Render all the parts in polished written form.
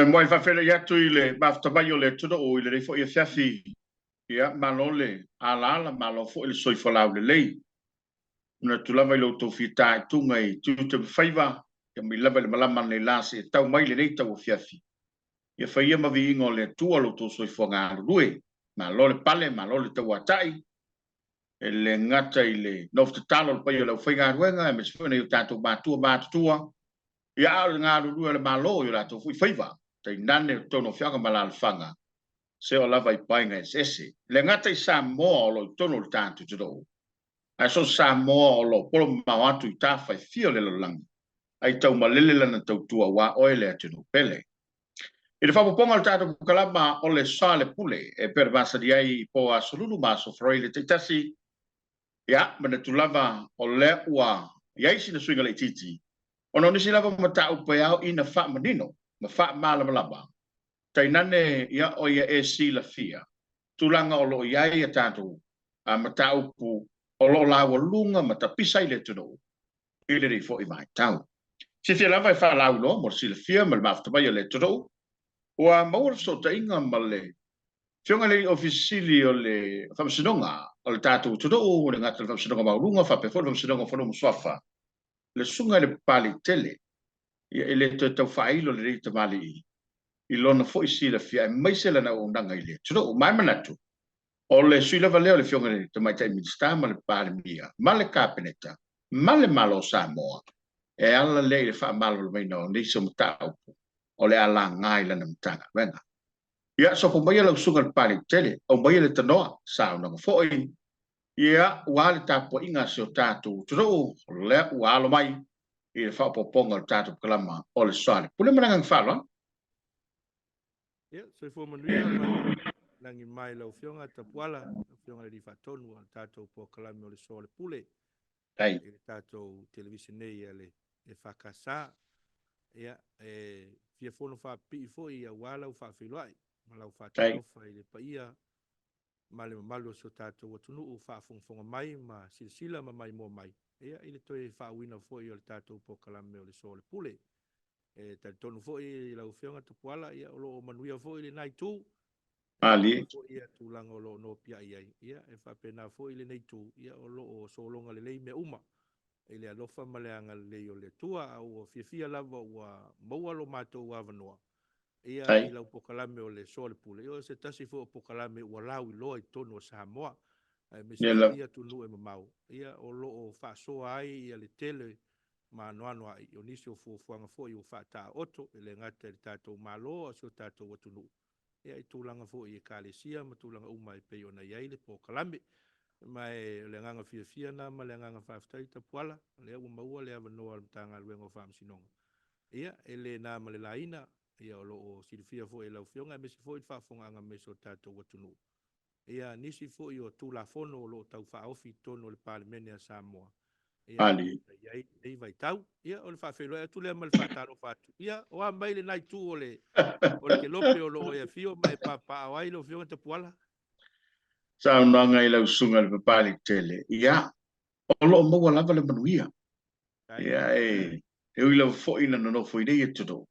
Moi fa fele ya tu ile bafta ba yo le tudo o ile fo ia fiafi ia malole ala malo fo ile soi fo la le na tu lava lo to fita tu ngai tu te faiva ya mi lava le malama le lase tau mai le nei tau fiafi ia fa ia ma vi ngo le tu lo to soi fo nga rue malole pale malole tau atai ele ngata ile no fta talo pa yo lo fa nga ruenga me se ne tato ba tua ia nga rue le malo yo la to faiva tai nane tono fianga malal fanga se o lava i painga ese le ngata i sa mo lo tono il tanto judo a so sa mo lo polo mawatu i ta fai fio le lang ai tau malele lana tau tua wa oile atu pele i le fapo ponga il tato kalama o le sale pule e per basa di ai po a solulu maso froile te tasi ya mana tu lava o le ua ia si na swinga le titi ono nisi lava mata upe au ina fa manino ma fa mala malaba tai nane ia o ia e si la fia tulanga o lo ia ia tanto a mata upu o lo la lunga mata pisa ile tuno ile ri fo i mai tau si fia lava fa la ulo mo si la fia mal mafta ba ile tuno o a mo so ta inga male fionga le ofisili o le famsinonga o le tato tuno o le ngata famsinonga ma lunga fa pe fo famsinonga fo no swafa le sunga le pali tele ia ele to failo le rita mali i lona fo i sila fia mai se lana o ndanga ile tuno mai manatu o le suila valeo le fionga le to mai tai minsta ma le pale mia ma le capeneta ma le malo Samoa e alla le le fa malo le mai no ni so mtau o le ala ngai lana mtanga venga ia so po mai le sunga le pale tele o mai le tanoa sa no fo i ia wale tapo inga so tatu tuno le walo mai i fa po ponga tatu kalama o le sale pule manang falo ia so fo manuia nangi mai lau fionga tapuala fionga le fatonu al tato po kalame o le sole pule ai e tato television nei ale e fakasa ia fia fono fa pi fo ia wala fa filai malau fa talo fa ile pa ia male malo so tato watunu u fa fonga mai ma silsila ma mai mo mai ia ile toi fa wina fo ia le tato po kalame o le sole pule e tonu fo i lau fionga tapuala ia o lo manuia fo ile nai tu ali fo ia tulanga o lo no pia ia e fa pena fo ile nei tu ia o lo o solonga le lei me uma ile alofa maleanga le o le tua au o fia lava ua maua lo mato ua vanoa ia i lau pokalame o le sole pule ia se tasi fo pokalame ua lau i loa i tonu o Samoa me se ia tunu e mamau ia o lo o fa soa ai ia le tele ma noano ai o nisi o fuanga fo i o fa ta oto ile ngata le tatou malo o so tatou watunu ia i tūlanga fo i kalesia ma tūlanga uma i pei ona iai le pokalame ma le nganga fia na ma le nganga whaftai tapuala le ua maua le avanoa al mtanga luenga o whamsinonga ia ele na ma le laina ia o loo silifia fo e lau fionga me si fo i whafonga me so tatou watunu ia nisi fo i o tūlafono o loo tau whaofi tono le palemene a Samoa ali ia ei vai tau ia o le whawhelo e tu le mal whataro whatu ia o a mai le nai tu o le ke lope o lo e fio mai papa ai lo fio te puala sa nanga i lau sunga le papali tele ia o lo mo lava le manuia ia e ui lau fo ina no fo idea tudo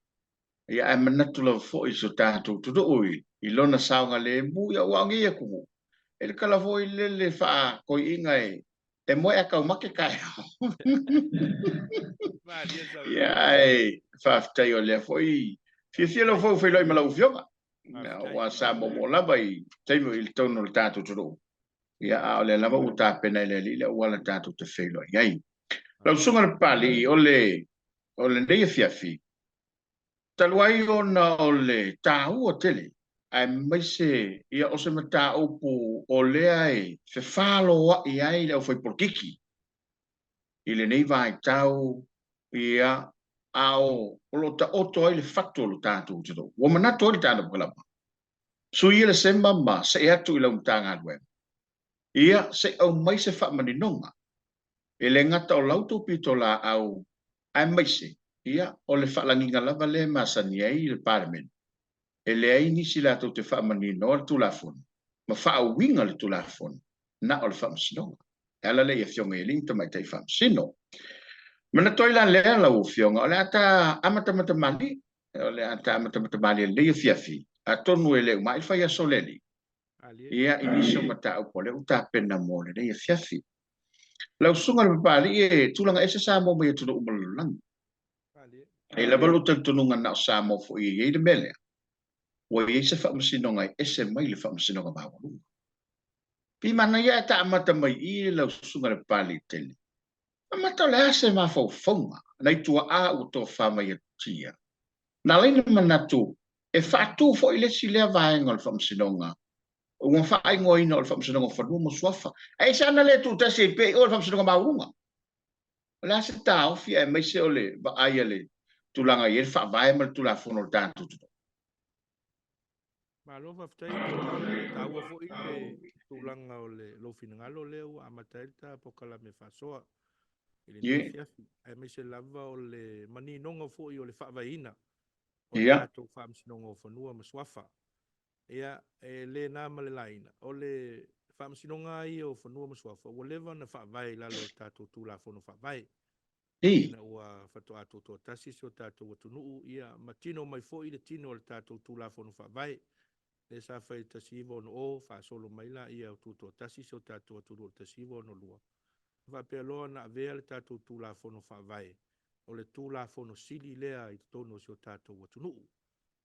ia e manatu lau fo i so tato tudo ui i lona saunga le mu ia wangi e kumu e le kala fo i le fa ko inga e mo e ka make kai ia e fa ftai o le fo i fia lo fo fo lo i malau fionga wa sa mo lava i taimu il tono il tato tudo ia ole lava uta pena le wala tato te felo ai lau sunga le pali ole nei fiafi taluai ona ole tau o tele ai mai se ia o se mata upu ole ai fe falo wa ai le foi porkiki ile nei vai tau ia ao lo ta oto ile fatto lo tato tudo wo manato le tato kalama so ia le semba ma se atu ile umtanga we ia se o mai se fa maninonga ele ngata o lauto pitola au ai mai se ia o le fa langinga lava le masani ai le parliament ele ai nisi la te fa manino o tu la fon ma fa winga le tu la fon na o le fa msino ala le ia fionga ele to mai te fa msino mana toila le la u fionga o le ata amata mata mani ole ata mata bali le fiafi atonu ele mai fa ya soleli Ali. ia iniso mata o le uta pena mo le fiafi lau sunga le bali e tulanga ese sa mo me tunu umululang Ali. e la balu tununga na sa mo fo i de mele o i se fa msinonga ese mai le fa msinonga ba wo pi mana ya ta mata mai i lau sunga le bali tele mata le ase ma fo fonga na tua a o to fa mai tia na le manatu e fa tu fo ile si le va ngol fa msinonga o fa ai ngoi no fa msinonga fa no mo swafa ai sa na le tu ta se pe o fa msinonga ba wo la se ta o fi e mai se ole ba ai le tulanga ye fa vai mal tula fono tanto Malo fa ftai taua fo ile tulanga o le lo finangalo le o amataita pokala me fasoa. Ile nei ye fiafi. Ai me se lava o le mani nonga fo i o le whaavaina. O le ya tātou whaamsinonga o whanua ma swafa. Ia e le nā male laina. O le whaamsinonga i o whanua ma swafa. O lewa na whaavai lalo o tātou tūla fono whaavai. i Ina ua whato ato tō tasi o tātou atunuu. Ia matino mai fo i le tino o le tātou tūla fono whaavai. Le sa fai tasivo no o fa solo mai la ia o tuto tasi so tato tuto tasivo no lua va pe lo na ve le tato tu la fono fa vai o le tu la fono sili lea i tono so tato o tunu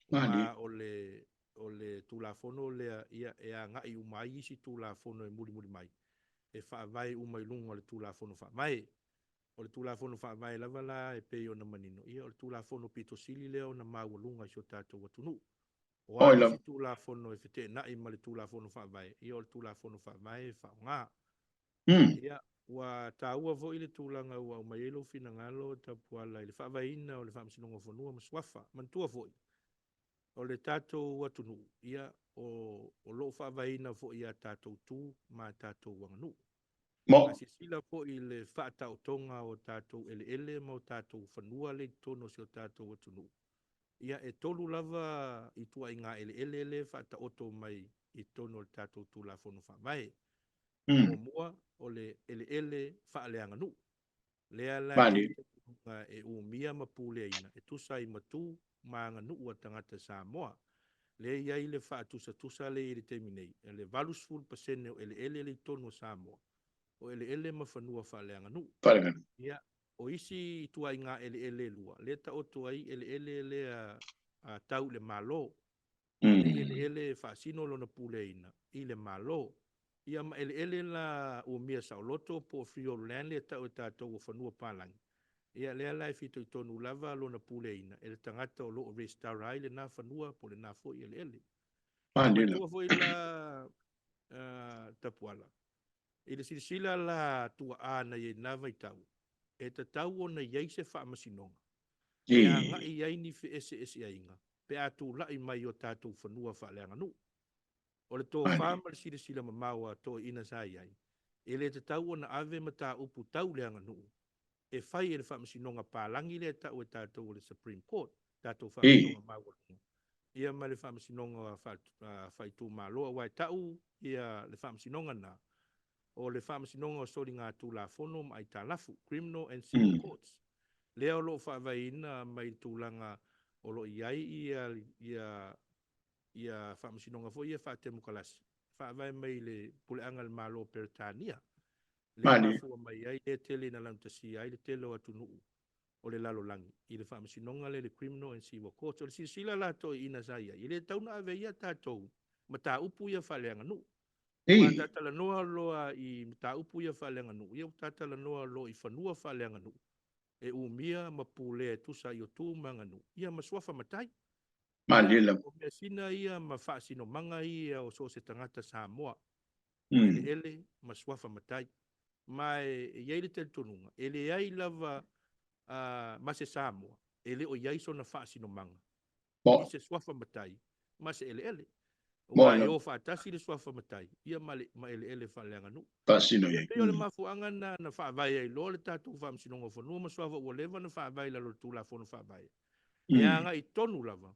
mali ma o le tu la fono lea ia e a ngai u mai si tu la fono e muri muri mai e fa vai u mai lunga le tu la fono fa vai o le tu la fono fa vai lava la e pe o na manino ia o le tu la fono pito sili lea o na mau lunga so tato o tunu o ale oila si tula fono e fete na i male tula fono fa vai i o tula fono fa vai fa nga ia wa ta ua vo ile tula nga ua mai elo fina ngalo ta puala ile fa vai ina o le fa msino ngofo ma swafa man tua vo o le tato wa tunu ia o lo fa vai ina vo ia tato tu ma tato wa nu mo asi sila vo ile fa ta o tonga o tato ele mo tato fanua le tono si o tato wa tunu ia e tolu lava i tua i ngā ele fa ta oto mai i tono le tātou tū la fono fa mai. Mua o le ele fa leanga nu. Lea la i mali te kunga e u mia ma pūlea ina. E tusa i matu ma ngā ua tangata Samoa. Lea ia i le fa tusa le i le teminei. E le valus full pasene o ele i tono Samoa. O ele ma fanua fa leanga nu. pare Ia o isi tua i ngā ele lua. Le ta oto ai ele a tau le malo. Ele ele whaasino lona puleina. I le malo. Ia ma ele la o mia sao loto po frio lan le tau e tātou o whanua pālangi. Ia lea lai fito i tonu lava lona puleina. Ele tangata o loo restara ai le nā whanua po le nā fo i ele. Ia mali la matua fo i la tapuala. I le silisila la tua ana i nā vai tau. E te tau o na iei se whaamasinonga. E a nga i iei ni fe ese ainga. Pe atu lai mai o tātou whanua whaaleanga nu. O le tō whaamari sila ma maua tō ina sa iei. E le te tau o na ave ma tā upu tau leanga nu. E whai e le whaamasinonga pālangi le tau e tātou o le Supreme Court. Tātou whaamasinonga maua. Ia ma le whaamasinonga whai tū māloa wai tau. Ia le whaamasinonga na. O le whaamasinonga o sori ngā tūla whono mai tā lafu, criminal and civil courts. Lea o lo whaavaina mai tūlanga o lo iai ia whaamasinonga fo ia whaatemu kalasi. Whaavai mai le puleanga le malo Peritania. Lea mafua mai iai e tele na lantasi ai le tele o atu nuu o le lalo langi. I le whaamasinonga le criminal and civil courts. O le sila la to ina sa ia. I le tauna ave ia tātou. Ma tā upu ia whaaleanga nuu. Wa tatala noa loa i mta upu ia whalenga nu. Ia tatala noa loa i whanua whalenga nu. E umia ma pule tusa i o tū manga nu. Ia ma swafa matai. mali O mea sina ia ma whaasino manga ia o so se tangata Samoa. O ele ma swafa matai. Ma e iei le tonunga. Ele iai lava ma se Samoa. Ele o iai so na whaasino manga. I se swafa matai. Ma se ele. Wa e o whaatasi le swafa matai. Ia ma ele whaaleanga nu. pasino ye Peo le mafuanga na whaavai ai lo le tātou whaamsinonga whanua ma swafa ua lewa na whaavai la lo tūla whono whaavai. E anga i tonu lava.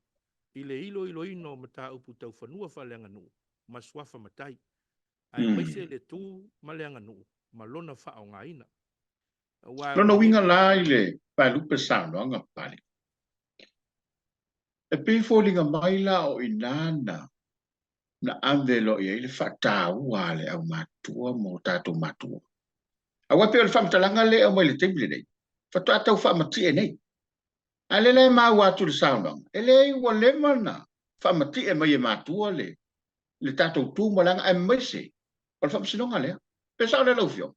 I le ilo ino ma tā upu tau whanua whaaleanga nu. Ma swafa matai. Ai maise le tū ma leanga nu. Ma lona whao ngā ina. Lona winga la ile pa lupe sa no nga pali E pe fōlinga mai la o inana na anvelo ia ile whātāua le au matua mo tātou matua. Awa pe o le whamatalanga le au mai le teimile nei. Whatua tau whamati e nei. A le le mau atu le saunang. E le ua le mana whamati e mai e matua le tātou tūmalanga e maise. O le whamasinonga lea. Pe sao le laufio.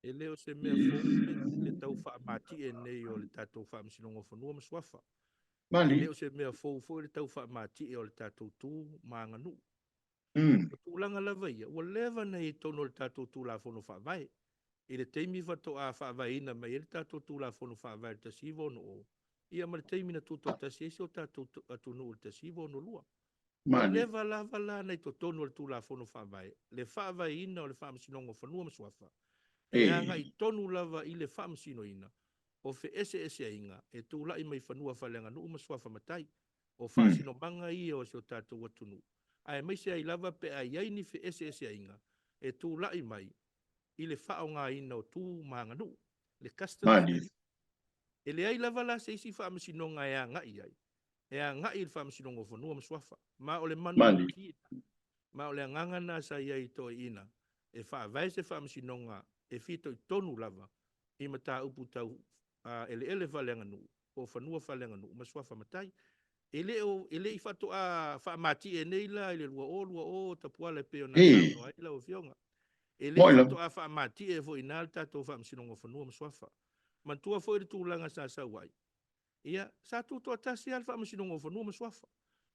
E leo se mea fōu le tau whaamati e nei o le tātou whaamsinonga whanua maswafa. E Mali. leo se mea fōu le tau whaamati e o le tātou tū maanganu. O tūlanga lava ia, ua lewa nei tono le tātou tū la whono whaamai. I le teimi wato a whaamai ina mai e le tātou tū la whono whaamai le tasivo no o. Ia ma le teimi na tūto tasi ese o tātou atunu le tasivo no lua. Ua lewa lava la nei to tono le tū la whono whaamai. Le whaamai ina o le whaamsinonga whanua maswafa. E anga I tonu lava I le whaamsino ina. O fe ese inga, e tū lai mai whanua whalenga nuu maswafa matai. O whaasino manga ia o se o tātou watunu. Ai mai se ai lava pe ai ai ni fe ese inga. E tū lai mai. I le whao ngā ina o tū maanganu. Le customs. E le ai lava la se isi whaamsino ngā e a ngai ai. E a ngai il whaamsino ngā whanua maswafa. Ma o le manu ki. Ma o le ngangana sa iai to ina. E whaavai se whaamsino ngā. E fito I tonu lava. I mata upu tau. Ele valenga nu. O whanua valenga nu. Maswafa matai. Ele I whato a whaamati e nei la. Ele lua o tapua le peo na sano ai la o fionga. Ele I whato a whaamati e vo inal tato whaamsinonga whanua maswafa. Mantua fo I tūlanga sa wai. Ia, sa tūto atasi al whaamsinonga whanua maswafa.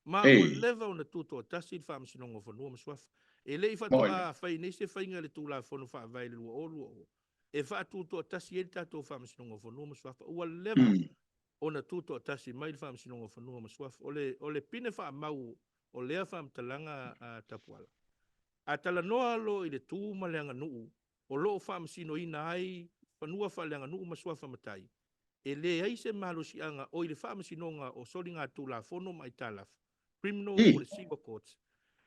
Ma o leva o na tūto atasi il whaamsinonga whanua maswafa. Ele I whato a whai nei se whainga le tūla whanu whaavai le lua o. E whaatuto atasi e tato whaamsinonga whanua maswafa. Ua leva o na tūto atasi mai le whaamsinonga whanua maswafa. O le pine whaamau o lea whaamtalanga tapuala. A tala noa lo I le tū maleanga nuu. O loo whaamsino ina ai whanua whaleanga nuu maswafa matai. E le ai se malo si anga o I le whaamsinonga o sori ngā tūla whono mai talaf. Criminal o le civil courts.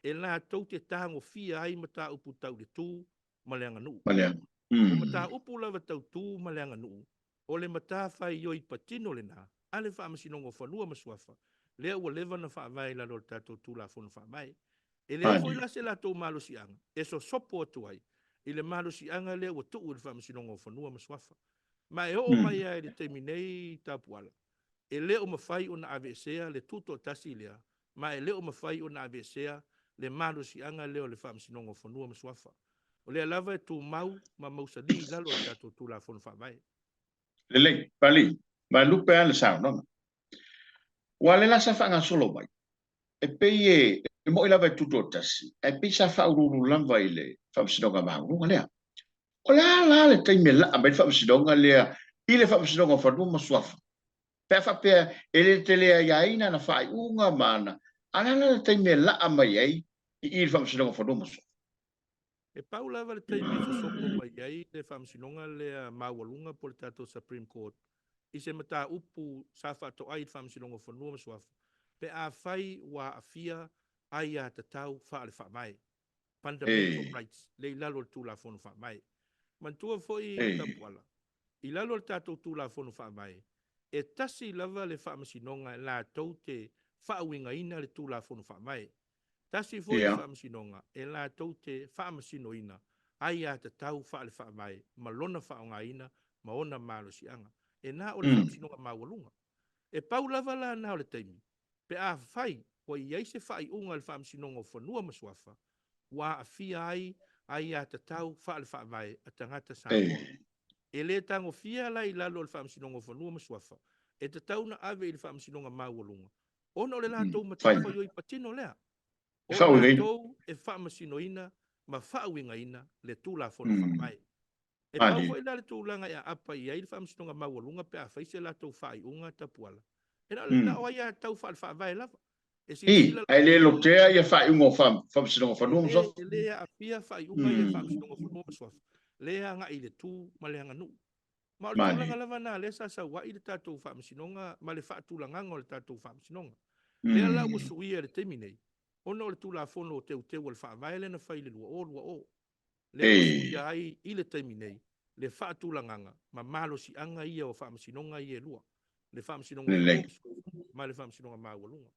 E la tau te tango fia ai mata upu tau le tū maleanga nuu. O mata upu lava tau tū maleanga nuu. O le mata whai oi patino le nā. Ale whaamasinonga whanua maswafa. Lea ua lewa na whaamai la lor tātou tū la whono whaamai. E lea fwoi la se la tau malo si anga. E so sopo atu ai. I le malo si anga lea ua tuu le whaamasinonga whanua maswafa. Ma e o mai ai le teminei tapuala. E lea o mawhai o na avesea le tuto tasi lea. Ma e lea o mawhai o na avesea le malo si anga leo le whaamsinonga whanua maswafa. O lea lava e tū mau, ma mausali lalo tātou tū la whono whaamai. Lelei, pali, ma lupe ana sao, no? Wa le lasa whanga solo mai. E pei e mo lava e tuto tasi. E pei sa whaururu lamba I le whamsinonga maunga lea. O la le teime la, mai whamsinonga lea, I le whamsinonga whanua maswafa. Pea whapea, e le te lea iaina na whai unga mana. Ala le teime la mai ai, I le whamsinonga whanua maswafa. E pau lava le taimi so sopo mai ai le whaamsinonga lea maualunga po le tātou Supreme Court. I se mata upu sa whato ai le whaamsinonga whanua maswafa. Pe a whai wa a fia ai a tatau wha le whaamai. Fundamental rights. Le lalo le tūla whono whaamai. Mantua foi tapuala. I lalo le tātou tūla whono whaamai. E tasi lava le whaamsinonga la tau te whaawinga ina le tūla whono whaamai. Tasi foi whaamsinonga, e la tau te whaamasino ina, ai a te tau whaale whaamai, ma lona whaonga ina, ma ona malo si anga. E nā o le whaamsinonga mawalunga. E pau lava la nā o le teimi. Pe a whai, o i eise whai unga le whaamsinonga o whanua maswafa, wa a fia ai a te tau whaale whaamai, a tangata Samoa. E le tango fia lai lalo le whaamsinonga o whanua maswafa, e te tau na ave i le whaamsinonga mawalunga. Ona o le la tau matafa yoi patino lea. O la tau e whaamasino ina, ma whaawinga ina, le tūla whono whaamai. E pau fo ila le tūlanga e apa i aile whaamasinonga mawalunga pe a whaise la tau whaai unga tapuala. E na o ia tau whaai lava. E le lotea ia whaai unga whaamasinonga whanua maswafa. E lea a pia whaai unga ia whaamasinonga whanua maswafa. Lea nga i le tū, ma lea nga nu. Ma o le tūlanga lava na le sa sa wa i le tātou whaamasinonga, ma le whaatūlanga o le tātou whaamasinonga. Lea la usuia le teminei. Ono le tūla whono o teu al whaamai le na whai le lua o. Le usu ia ai I le taiminei, le whaatūlanganga, ma malo si anga ia o whaamasinonga ia lua. Le whaamasinonga whanua, ma le whaamasinonga mawalunga.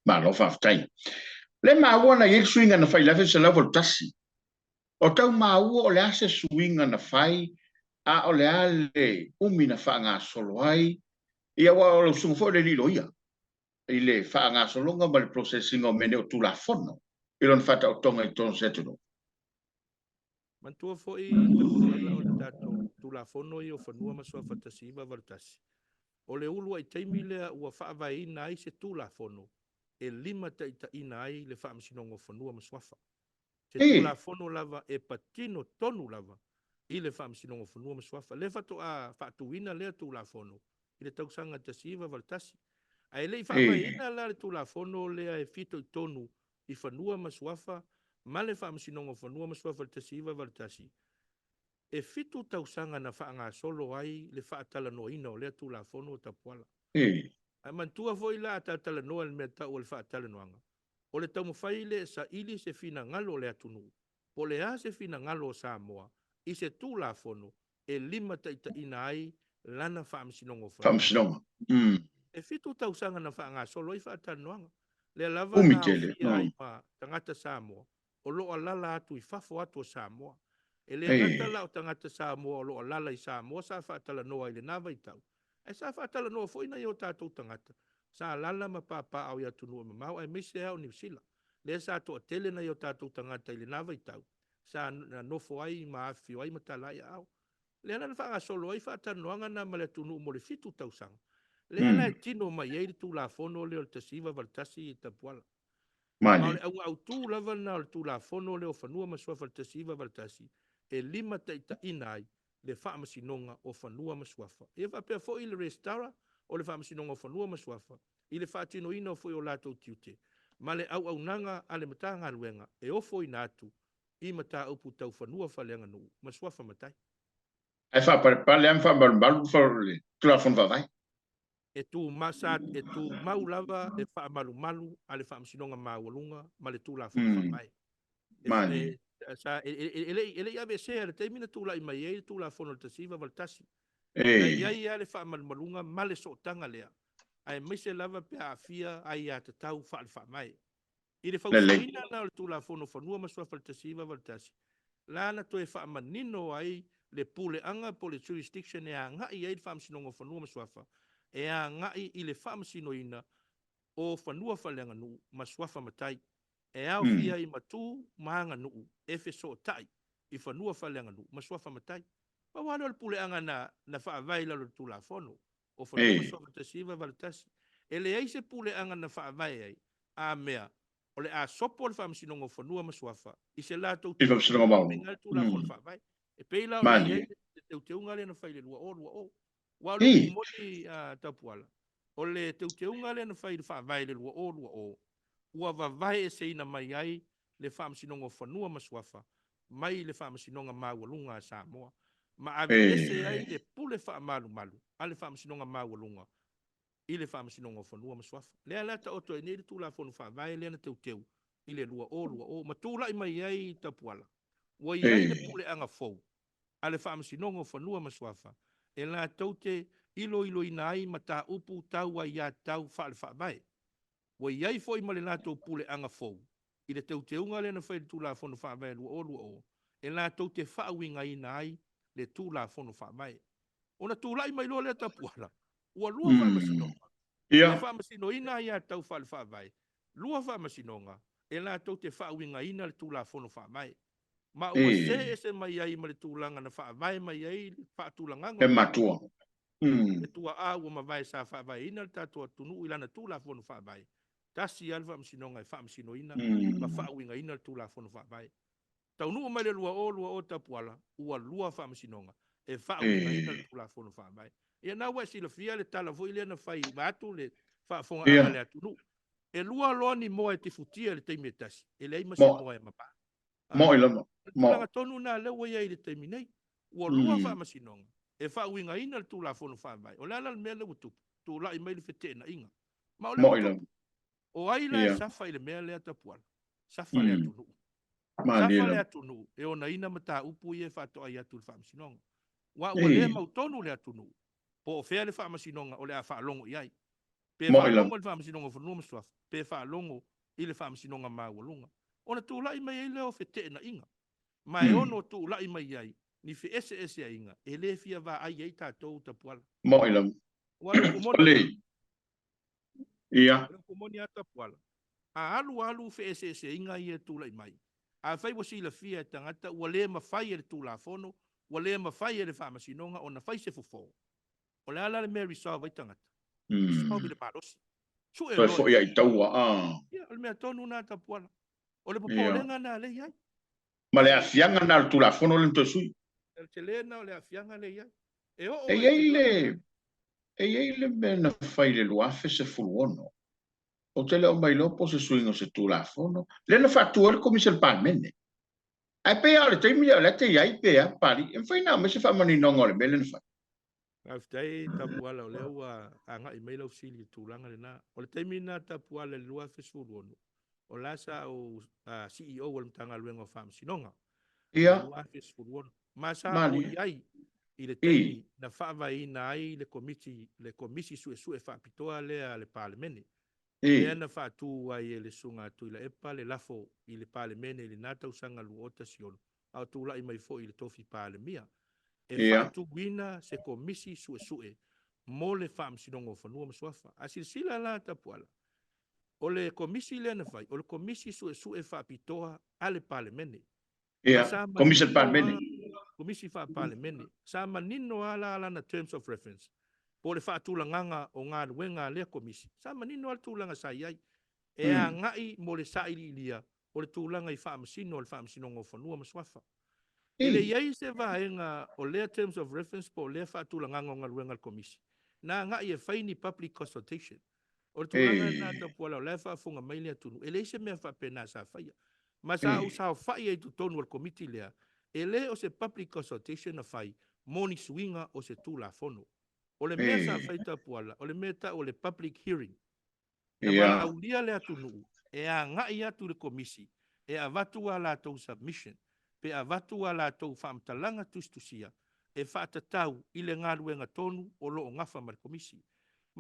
Malo whaftai. Le maua na yek swinga na whai lawe se level tasi. O tau maua o le ase swinga na whai, a o le ale umi na wha ngā solo ai, ia wa o sunga fo le lilo ia. I le wha ngā solonga ma le processing o mene o tula fono. I lon whata o tonga I tono setuno. Mantua foi tapuala o le tatou tulafono I o whanua masua whatasiva vartasi. O le ulua I teimi lea ua whaavaina ai se tulafono e lima taita ina ai le whaamsinongo whanua maswafa. Se tulafono lava e patino tonu lava I le whaamsinongo whanua maswafa. Le whato a whaatuina lea tulafono I le tausanga tasiva vartasi. Ai le whaavaina la le tulafono lea e fito I tonu I whanua maswafa ma le whaamsinongo whanua maswafa tasiva vartasi. E fitu tausanga na whaanga solo ai le whaatala noina o lea tulafono o tapuala. Ai mantua foi la atatala noa le mea tau o le whaatala noanga. O le tau mawhai le sa ili se fina ngalo le atunu. Po le a se fina ngalo Samoa. I se tulafono e lima taita ina ai lana whaamsinongo whanua. E fitu tausanga na whaanga solo I whaatala noanga. Le lava na o fia ai ma tangata Samoa. O loa lala atu I fafo atu o Samoa. E le ngata la o tangata Samoa o loa lala I Samoa sa whaatala noa I le nawa I tau. E sa whaatala noa foina I o tātou tangata. Sa lala ma papa au I atunua ma mau ai meise au New Zealand. Le sa toa tele na I o tātou tangata I le nawa I tau. Sa nofo ai ma awhio ai ma talai au. Le ana na whaanga solo ai whaatala noanga na ma le atunu mo le fitu tausanga. Le ala e tino mai ei tu la fono le o te siva valtasi I tapuala. Ma le au tu lava na o tu la fono le o whanua masua valtasiva valtasi. E lima taita inai le whaamasinonga o whanua masuafa. E whapea fo I le restaura o le whaamasinonga o whanua masuafa. I le whaatino ina o fo I o lato tiute. Ma le au nanga a le mata ngā ruenga e o fo I nātu I mata upu tau whanua whaleanga nuu. Masuafa matai. E whapare am whabalu for tu la fono vai. E tu masat e tu maulava e whaamalu a le whaamasinonga maualunga ma le tu la fono whamai. Mani. Sa ele ave se le termina tu la mai e tu la fono tasiva valtasi. Na ia le whaamalumalunga ma le sotanga lea. Ai mise lava pe a fia ai a te tau whaamai. I le whausoina na le tu la fono whanua masua valtasiva valtasi. Lana to e whaamanino ai le pule anga po le jurisdiction e a ngai ai le whaamasinonga whanua masuafa. E a ngai I le whaamasinoina o whanua whaleanga nuu masuafa matai. E au fia I matu maanga nuu e so tai I whanua whaleanga nuu masuafa matai. Ma wana le pule anga na whaavaila le tula whono o whanua masuafa tasiva valtasi. E le eise pule anga na whaavai ai a mea o le a sopo le whaamasinonga o whanua masuafa I se lato I whaamasinonga mau. menga tula whono whaavai. E peila o le iei teunga le na whaile lua o. Wa le umoni tapuala. O le teunga le na whaile whaavai le lua o. Ua vavae se ina mai ai le whaamasinonga whanua masuafa. Mai le whaamasinonga maualunga a Samoa. Ma avi ese ai le pule whaamalu. A le whaamasinonga maualunga. I le whaamasinonga whanua masuafa. Lea lata oto e nere tūla whonu whaavae lea na teuteu. I le lua o. Ma tūla I mai ai tapuala. Ua I ai le pule anga fau. A le whaamasinonga whanua masuafa. E la taute ilo ina ai ma tā upu tau ai a tau whaavae. Wa iai foi ma le latou pule anga fou. I le teuteunga le na whai le tūla whono whaavae lua o. E latou te whaawinga ina ai le tūla whono whaavae. O na tūlai mai loa le tapuala. Ua lua whaamasinonga. Le whaamasino ina ai a tau whaavae. Lua whaamasinonga. E latou te whaawinga ina le tūla whono whaavae. Ma ua se mai ai ma le tūlanga na whaavae mai ai le whaatūlanganga. E matua. E tua a ua mawai sa whaavae ina le tatua tunu ilana tūla whono whaavae. Tasi alfa msinonga e whaamsinoina, ma whaawinga ina tūla whono whaavae. Tau nuu mai le lua o tapuala, ua lua whaamsinonga, e whaawinga ina tūla whono whaavae. Ia nā wai sila fia le tala fo ile na whai mātu le whaafonga anga le atu nuu. E lua loa ni moa e te futia le teime tasi, e le ima si moa e mapa. Moa ila mo. Tūlanga tonu nā lewa ia i le teime nei, ua lua whaamsinonga, e whaawinga ina tūla whono whaavae. O lala mea le utupu, tūla I mai le whetee na inga. Ma o le utupu. O aila e safa I le mea lea tapuala. Safa le atunu. Safa le atunu. E ona ina mata upu I e whato ai atu le whaamasinonga. Wa ua lea mautonu le atunu. Po o fea le whaamasinonga o le a whaalongo I ai. Pe whaalongo le whaamasinonga whanua masuafa. Pe whaalongo i le whaamasinonga māwalunga. Ona tūlai mai ai leo whetē na inga. Mai ono tūlai mai ai. Ni whi ese a inga. E le fia wā ai ei tātou tapuala. Mo ilam. Walo kumoni. Ole. Ia. Walo kumoni a tapuala. A alu whi ese inga i e tūlai mai. A whai wasi la fia e tangata. Ua le mawhai e le tūla whono. Ua le mawhai e le whaamasinonga. Ona whai se fufo. O le ala le Mary Saw vai tangata. Saw bi le parosi. Toi fo ia i taua. Ia, o le mea tonu nā tapuala. O le popolenga nā le iai. Ma le afianga na le tula fono le tosui. El telena o le afianga le iai. E ele me na fai le luafe se fuluono. O tele o mai lopo se suingo se tula fono. Le na fatu le komisel palmene. Ai pe ale te mi le te iai pe a pari. En fai na me se fa mani nongo le mele na fai. Aftai tapuala o le ua anga i maila usili tulanga le na. O le taimina tapuala le luafe se fuluono. O lasa o CEO o le mtanga luenga o whaamsinonga. Ia. Luafe se fuluono. Masa o iai. I le teimi na whaavaina ai le komisi sue whaapitoa lea le palemene. Lea na whaatu ai e le sunga tui la epa le lafo i le palemene le nata usanga luota siono. Au tu lai mai fo i le tofi palemia. E whaatu wina se komisi sue mo le whaamsinongo whanua masuafa. Asilisila la tapuala. O le komisi lea na whai. O le komisi sue whaapitoa a le palemene. Komisi palemene. Komisi wha palemene. Sa manino ala na terms of reference. Po le wha tūlanganga o ngā ruenga lea komisi. Sa manino ala tūlanga sa iai. E a ngai mo le sa ili ilia. O le tūlanga i wha masino o le wha masino ngō whanua maswafa. E le iai se vaenga o lea terms of reference po lea wha tūlanganga o ngā ruenga komisi. Nā ngai e whaini public consultation. O le tūlanga nā tapuala o lea wha funga mai lea tunu. E le se mea wha pena sa whaia. Ma sa au sa whaia i tu tonu al komiti lea. Ele o se public consultation na fai moni suinga o se tūla fono. O le mea sa whai tapuala, o le mea ta o le public hearing. Na wala aulia le atu nuu, e a ngai atu le komisi, e a vatu a la tau submission, pe a vatu a la tau whaamtalanga tustusia, e whaatatau i le ngāruenga tonu o lo o ngafa mar komisi.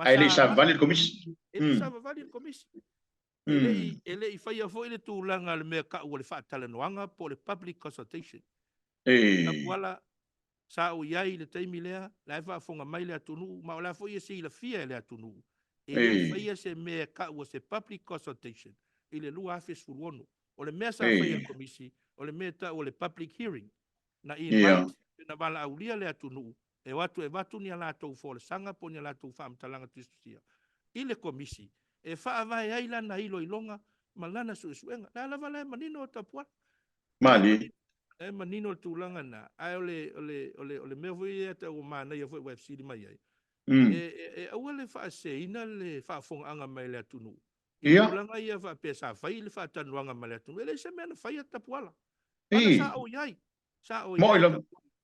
Ele sa vali le komisi? Ele sa vali le komisi. Ele i whai a fo ile tūlanga le mea ka ua le whaatalanoanga po le public consultation. Tapuala sa o iai le taimi lea, la e whaafonga mai le atunu, ma o la fo ia se ila fia le atunu. E le whaia se mea ka ua se public consultation, i le lua afes furuono. O le mea sa whaia komisi, o le mea ta o le public hearing, na invite, na wala aulia le atunu, e watu ni ala tau fo le sanga po ni ala tau whaamtalanga tustusia. I le komisi, e whaavai aila na ilo ilonga, ma lana suenga, la la wala e manino o tapuala. Mali. E manino le tūlanga na, ai ole mea fwoi e ta o mana ia fwoi web siri mai ai. E aua le wha seina le wha fonga mai le atunu. I tūlanga ia wha pesa whai le wha tanuanga mai le atunu. E le se mea na whai ata puala. Mana sa o iai. Sa o iai ta puala.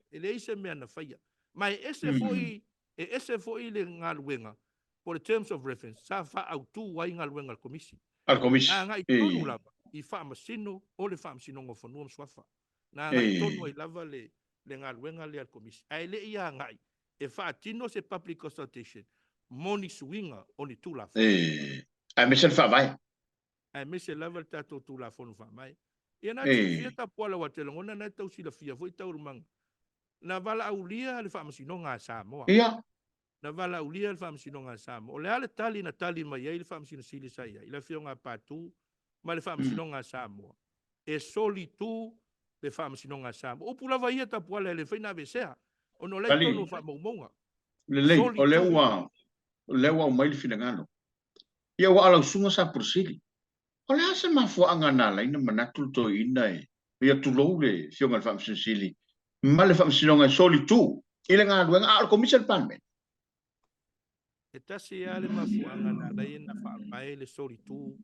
E le se mea na whai. Mai ese fwoi le ngā luenga. For the terms of reference, sa wha au tū wai ngā luenga al komisi. Al komisi. Nā ngai tonu lava. I wha masino o le wha masino ngō whanua mswafa. Nā ngai tonu ai lava le ngā ruenga le al komisi. Ai le ia ngai, e whaatino se public consultation, moni suinga o ni tūla whanu. Ai me se wha vai. Ai me se lava le tātou tūla whanu wha mai. Ia nā tū fia ta puala wa te langona nā tau sila fia fwoi tau rumanga. Nā vala au lia le wha masino ngā Samoa. Ia. Nā vala au lia le wha masino ngā Samoa. O le ale tali na tali mai ai le wha masino sili sa ia. Ila fia ngā pātū, ma le wha masino ngā Samoa. E soli tū le whaamasino ngā Samoa. O pula vai ta puala le whaina vesea. O no lei tono whaamaumonga. Le lei, o lewa o maili whina ngano. Ia wa alau sunga sa pursili. O le asa mafua anga nā laina manatul to ina e. Ia tulou le fionga le whaamasino sili. Ma le whaamasino ngā soli tū. Ile ngā ruenga a komisar panmen. E tasi a le mafua anga nā laina whaamai le soli tū.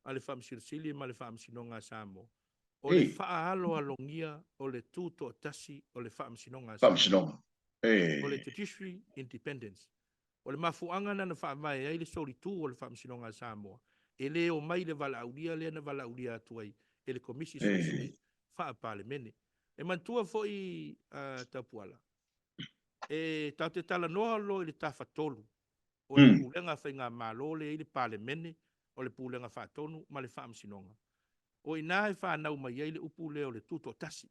A le whaamasino sili ma le whaamasino ngā Samoa. O le whaahalo alongia o le tūto tasi o le whaamasinonga Samoa. O le judiciary independence. O le mafuanga na whaamai ai le sori tū o le whaamasinonga Samoa. E le o mai le wala aulia le na wala aulia atuai. E le komisi sui whaapale mene. E mantua foi tapuala. E tau te tala noa lo i le tawhatolu. o le pulenga whainga malo le i le palemene, o le pulenga whaatonu, ma le whaamsinonga. O ina e whanau mai ai le upu leo le tuto tasi.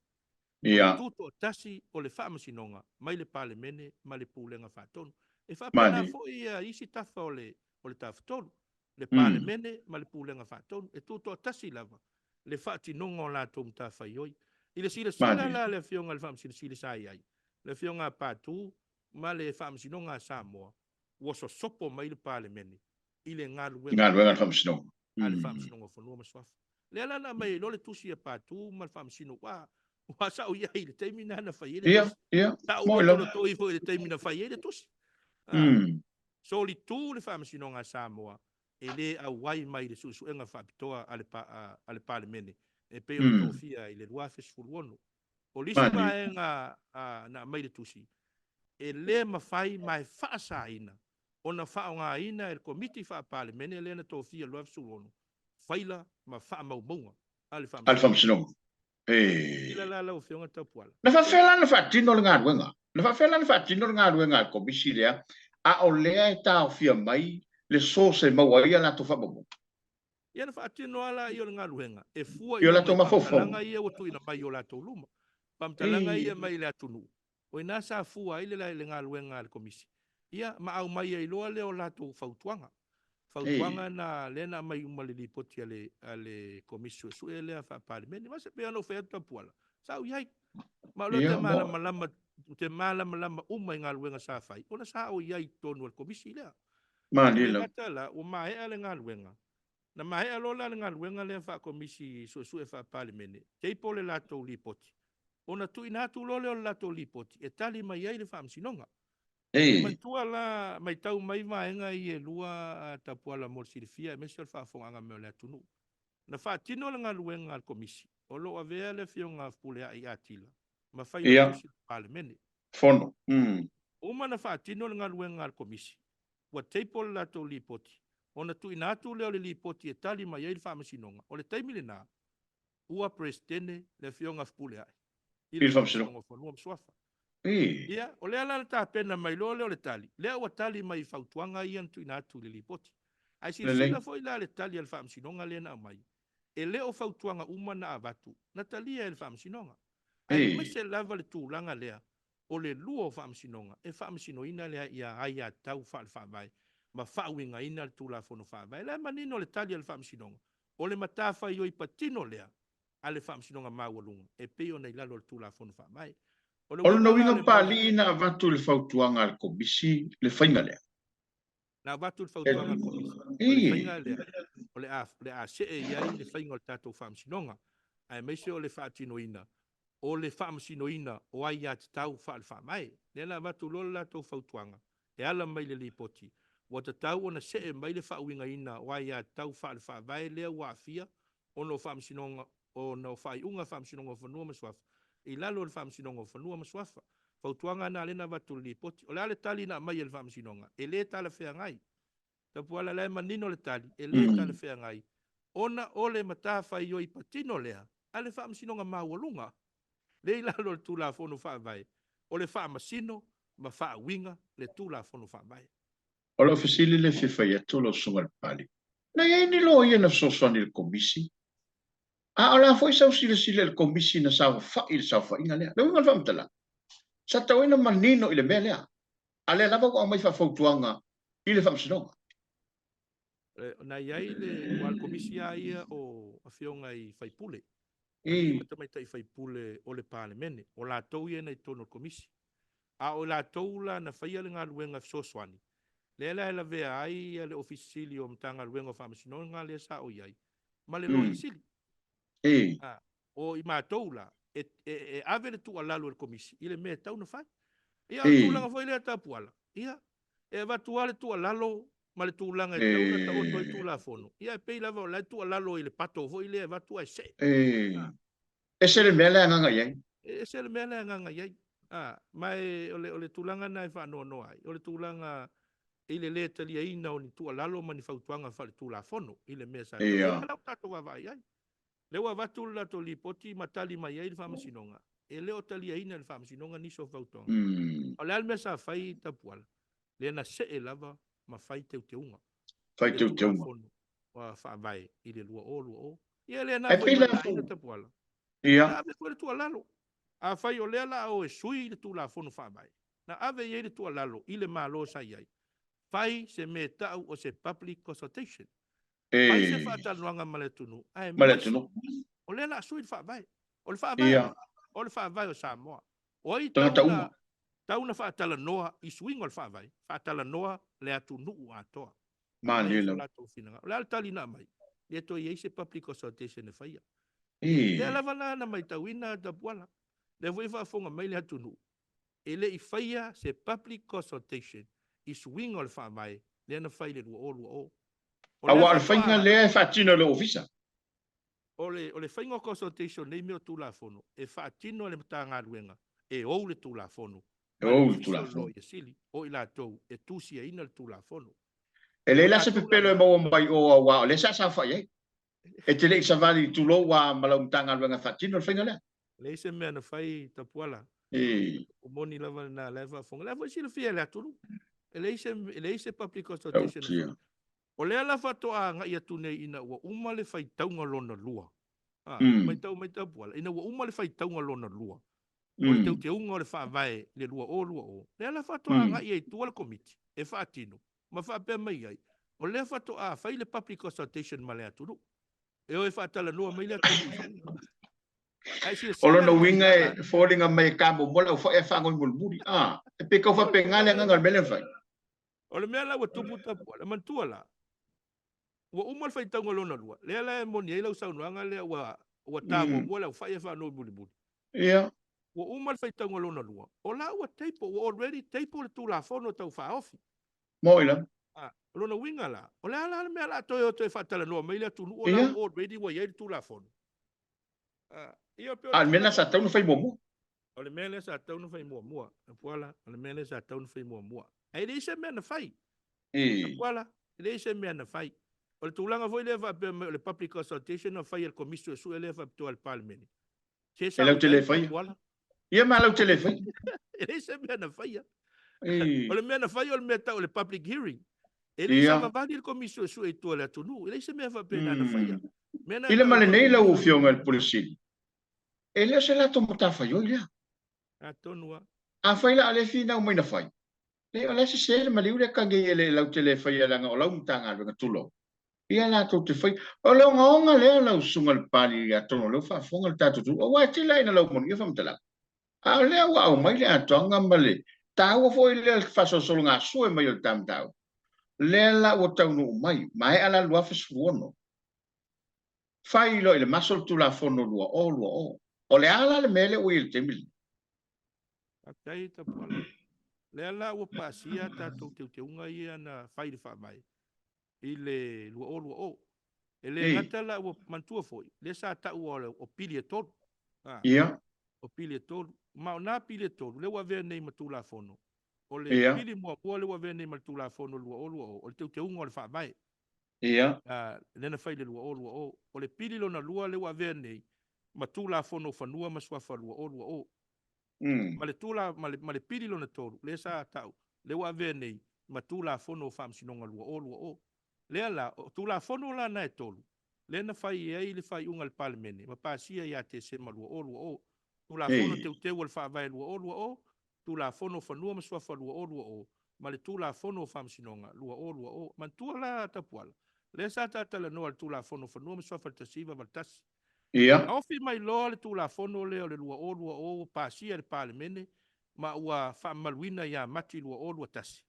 O le tuto tasi o le whaamsinonga, mai le palemene, ma le pulenga whaatonu. E whapena fo ia isi tafa o le tawhatonu. Le palemene, ma le pulenga whaatonu. E tuto tasi lava. Le whaatinonga o la tōm ta whaioi. I le sila la le whionga le whaamsila sai ai. Le whionga pātū, ma le whaamsinonga Samoa. Waso sopo mai le palemene. I le ngaluenga whamsinonga. A le whaamsinonga whanua maswafa. Le alana mai lo le tusi e pātū, ma le whaamsino wa sa o ia i le teimina na whai e le tusi. Ta o tono toi fo i le teimina whai e le tusi. So li tū le whaamsinonga Samoa. E le a wai mai le susuenga whaapitoa a le palemene. E peo le tōwhia i le ruafes fuluonu. O lisi maenga na mai le tusi. E le mawhai mai whaasaina. O na whaonga ina e le komiti whaapalemene le na tōwhia ruafes fuluonu. Whaila ma whaamaumaunga. Ale whaamsinonga. Ila la lau whionga taupuala. Na whawhela na whaatino le ngā ruenga. Na whawhela na whaatino le ngā ruenga komisi lea. A o lea e tā o whia mai le so se maua ia la to whamomo. Ia na whaatino ala i o le ngā ruenga. E fua i o la to mafofo. Pamtalanga ia o tuina mai o la to luma. Pamtalanga ia mai le atunu. O ina sa fua ile la le ngā ruenga le komisi. Ia ma au mai i loa le o la to whautuanga. Whautuanga na lena mai umalili poti ale komisi su e lea whaapalemene. Ma se pea no whaata puala. Sa iai. Ma lo te malama umai ngā ruenga sa whai. Ona sa o iai tonu al komisi lea. Manila. Katala o mahea le ngā ruenga. Na mahea lola le ngā ruenga le wha komisi su e whaapalemene. Teipo le lato lipoti. Ona tu inatu lole o le lato lipoti. E tali mai ai le whaamsinonga. Matua la mai tau mai vaenga i e lua tapuala morsirifia e mesi o le whaafonganga meo le atunu. Na whaatino le ngā ruenga al komisi. O lo avea le whionga pulea i atila. Ma whai o tusi palemene. Fono. Uma na whaatino le ngā ruenga al komisi. Wa teipo le lato lipoti. Ona tu inatu leo le lipoti e tali mai ai le whaamasinonga. O le taimile nā. Ua presidene le whionga pulea. I le whaamasinonga whanua mswafa. Ia, o lea la ta pena mai lo leo le tali. Lea ua tali mai whautuanga i antu inatu le lipoti. Ai sila foi la le tali al whaamsinonga le na mai. E leo whautuanga uma na avatu. Na talia e le whaamsinonga. Ai mese lava le tūlanga lea. O le luo whaamsinonga. E whaamsinoina lea ia ai a tau whaamai. Ma whauinga ina le tūla whono whaamai. Lea manino le tali al whaamsinonga. O le matawha i oi patino lea. A le whaamsinonga maualunga. E peo nei lalo le tūla whono whaamai. O le winga pali na avatu le whautuanga al komisi le whainga lea. Na avatu le whautuanga al komisi. O le whainga lea. O le a se e iai le whainga o le tātou whaamsinonga. Ai meise o le whaatinoina. O le whaamsinoina o ai a te tau whaamai. Nena avatu lola la tau whautuanga. E ala mai le lipoti. Wa te tau ona se e mai le whauinga ina o ai a tau whaamai lea wafia. O no whaamsinonga o no whaiunga whaamsinonga whanua maswafa. I lalo le whaamsinonga whanua maswafa. Whautuanga na lena avatu le lipoti. O le ale tali na mai le whaamsinonga. E le tala whea ngai. Tapu ala le manino le tali. E le tala whea ngai. Ona o le matafa i oi patino lea. Ale whaamsinonga maualunga. Le lalo le tūla whono whaamai. O le whaamasino ma whaawinga le tūla whono whaamai. O lo fasili le whiwhai atu lo sunga le pali. Na iei ni lo ia na sosoni le komisi. A o la foi sau sile le komisi na sa whai le sa whainga lea. Le unga whamtala. Sa tau ina manino i le mea lea. A le lava ko amai whawhautuanga i le whamsinonga. Na iei le wal komisi a ia o a whionga i whaipule. Ia matamai tai whaipule o le palemene. O la tau ia nei tono komisi. A o la tau la na whaia le ngā ruenga soswani. Le la e la vea ai le ofisili o mtanga ruenga whaamasinonga le sa o iai. Ma le loa sili. O i mātou la. E ave le tu alalo le komisi. I le mea tau na whai. Ia tu langa foi le tapuala. Ia. E watu ale tu alalo ma le tu langa e tau na tau toi tu la fono. Ia e pei lava o le tu alalo i le pato foi le watu ai se. E se le mea le anganga iai. E se le mea le anganga iai. Mai o le tulanga na e whanua noa ai. O le tulanga i le le talia ina o ni tu alalo ma ni whautuanga whale tu la fono. I le mea sa. Ia lau tato wa vai ai. Lewa watu la to li poti matali mai ai le whamasinonga. E leo talia ina le whamasinonga niso whautuanga. O le almea sa whai tapuala. Le na se e lava ma fai te unga. Fai te unga. Wa fa vai I le lua o. Ia le na Ai foi pila mai fu. ina tapuala. Ia. Na ave foi tu lalo. A fai o le la o sui le tu la fono fa vai. Na ave ye le tu lalo I le malo sa ia. Fai se me tau o se public consultation. Fai se fa ta luanga male tunu. Ai Male tunu. O le la sui fa vai. O le fa vai. Ia. O le fa vai o Samoa. O I Tanga tauma. tauna fa tala noa I swing o le fa vai. Fa tala noa le atu nuu atoa. Malila. Le al tali na mai. Le to ye se public consultation e faia. E. Le lava na mai tawina da buala. Le voi fa fonga mai le atu nuu. E le I faia se public consultation I swing o le fa vai. Le na fai le lua o. Awa al fainga le fatino le ofisa. O le fainga consultation nei meo tu la fono. E fatino le mtanga luenga. E ou le tu la fono. O le tu la fono. O I la tou e tusia ina le tu la fono. E le la se pepelo e mo mai o awa le sa fai. E te le sa vali tu lo wa malau tanga luenga fatino le fainga le. Le se mea na fai tapuala. E. O moni lava na leva fonga. Leva si le fia le aturu. E le se public consultation. O le ala fatoa nga ia tune ina ua uma le fai taunga lona lua. Mai tau puala. Ina ua uma le fai taunga lona lua. O le tau te unga o le wha vai le lua o. Le ala fatoa nga ia I tua le komiti. E wha atino. Ma wha pia mai ai. O le fatoa fai le public consultation ma le aturu. E o e wha tala noa mai le aturu. O lona winga e fōringa mai kamo mola o e wha ngoi mulmuri. E pe kau wha pe ngale ngangal mele whai. O le mea la ua tupu tapu. Le mantua la. Ua umal fai taunga lona lua. Lea la e moni e lau saunuanga lea ua tāmo mua lau whai e whanau muli. Ia. Ua umal fai taunga lona lua. O la ua teipo, ua already teipo le tū la whono tau whaofi. Moila. Lona winga la. O lea la mea la toi o toi whatala noa mai lea tunu. O la already wa iei le tū la whono. Al mena sa taunu fai momo. O le mea le sa taunu fai mua. Puala, o le mea le sa taunu fai mua. Ai le isa mea na fai. Puala, le isa mea na fai. O le tūlanga foi le le public consultation o fai el komisio su ele fa to al parliament. Se sa lau tele fai. Ia ma lau tele fai. Ele se mea na fai. O le mea na fai o le mea o le public hearing. Ele sa va vali el komisio su e to le atunu. Ele se mea fa pena na fai. Ile male nei lau fionga el polisi. Ele se la tomo ta fai o ia. Atonua. A fai la ale fina o mai na fai. Le ole se le maliure ka ge ele lau tele fai la nga o lau tanga nga tulo. Ia la tau te whai. O leo ngaonga lea lau sunga le pali a tono leo whaafonga le tātutu. O wai te lai na lau monu, ia whamtala. A lea wa au mai lea atoanga male. Tāu o fwoi lea whasosolo ngā sue mai o le tam tau. Lea la o tau no mai. Mai ala lua whasfuono. Whai lo ile masol tu la fono lua o. O le ala le mele o il te mili. Atai ta puala. Lea la o pasia tātou te unga ia na whai le whamai. I le lua o. E le ngata la ua mantua foi. Le sa tau o pili e tolu. Ia. O pili e tolu. Ma o nā pili e tolu. Le ua vea nei matu la fono. O le pili mua le ua vea nei matu la fono lua o. O le teu te unga o le whaamai. Ia. Lena whai le lua o. O le pili lona lua le ua vea nei matu la fono whanua maswafa lua o. Ma le tula, ma le pili lona tolu. Le sa tau. Le ua vea nei matu la fono whaamsinonga lua o. Lea la, tu la fono la na e tolu. Le na fai ai le fai unga le palemene. Ma pasia ia te se ma lua o. Tu la fono te wal fa vai lua o. Tu la fono fanua ma swafa lua o. Ma le tu la fono famsinonga lua o. Man tu la tapuala. Le sa tala no tu la fono fanua ma swafa tasiva maltas. Ia. Ofi mai lo le tu la fono le lua o pasia le palemene. Ma ua fa maluina ia mati lua o tasi.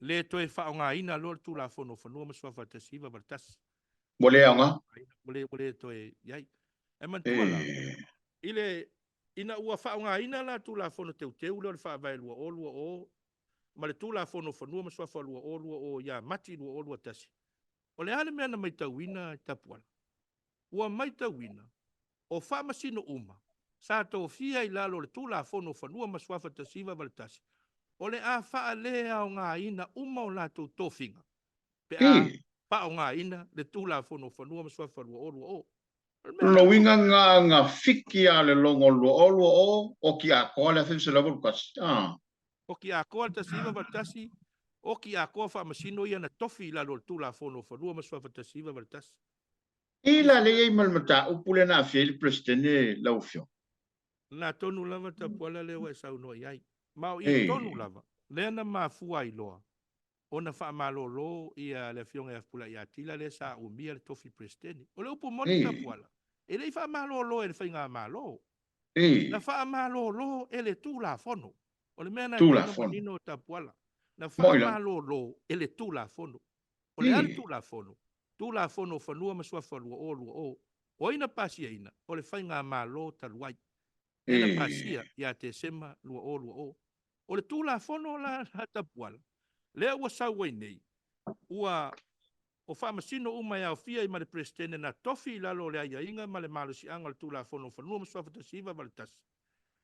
Le toe whaonga ina lor tu la fono whanua maswafa tasiva vartas. Mole aonga? Mole toe iai. E mantua la. Ile ina ua whaonga ina la tu la fono teu lor whaavai lua o. Ma le tu la fono whanua maswafa lua o ia mati lua o tasi. O le ale mea na mai tauina tapuala. Ua mai tauina. O whamasino uma. Sa tau fia i lalo le tu la fono whanua maswafa tasiva vartas. O le a wha lea o ngā ina uma o lātou tōwhinga. Pe a wha o ngā ina le tūla whono whanua masua whanua o. Lo winga ngā whiki a le longo o ki a koa le whiwse lawa lukasi. O ki a koa le tasi iwa vatasi, O ki a koa wha masino ia na tofi la lo tula fono whanua masua fatasiva valtas. Ila le ei malmata upule na fiel presidente laufio. Na tonu lava ta puala lewa e sau no iai. Mau i Eh. tonu lava. Lea na mafua i loa. Ona wha malo lo ia le fionga e pula ia tila le sa umia le tofi presidente. O le upu moni ta puala. E le wha malo lo e le whainga malo. Na wha malo lo e le tula fono. O le mea na tauna manino ta puala. Na wha malo lo e le tula fono. O le ale tula fono. Tula fono whanua masua whanua o lua o. O ina pasia ina. O le whainga malo ta luai. Ena pasia ia te sema lua o. O le tula fono la hata puala. Lea ua sauai nei. Ua o whamasino umai au fia i ma le presidente na tofi i lalo le aia inga ma le malo si anga le tula fono whanua masua fatasiva ma le tasi.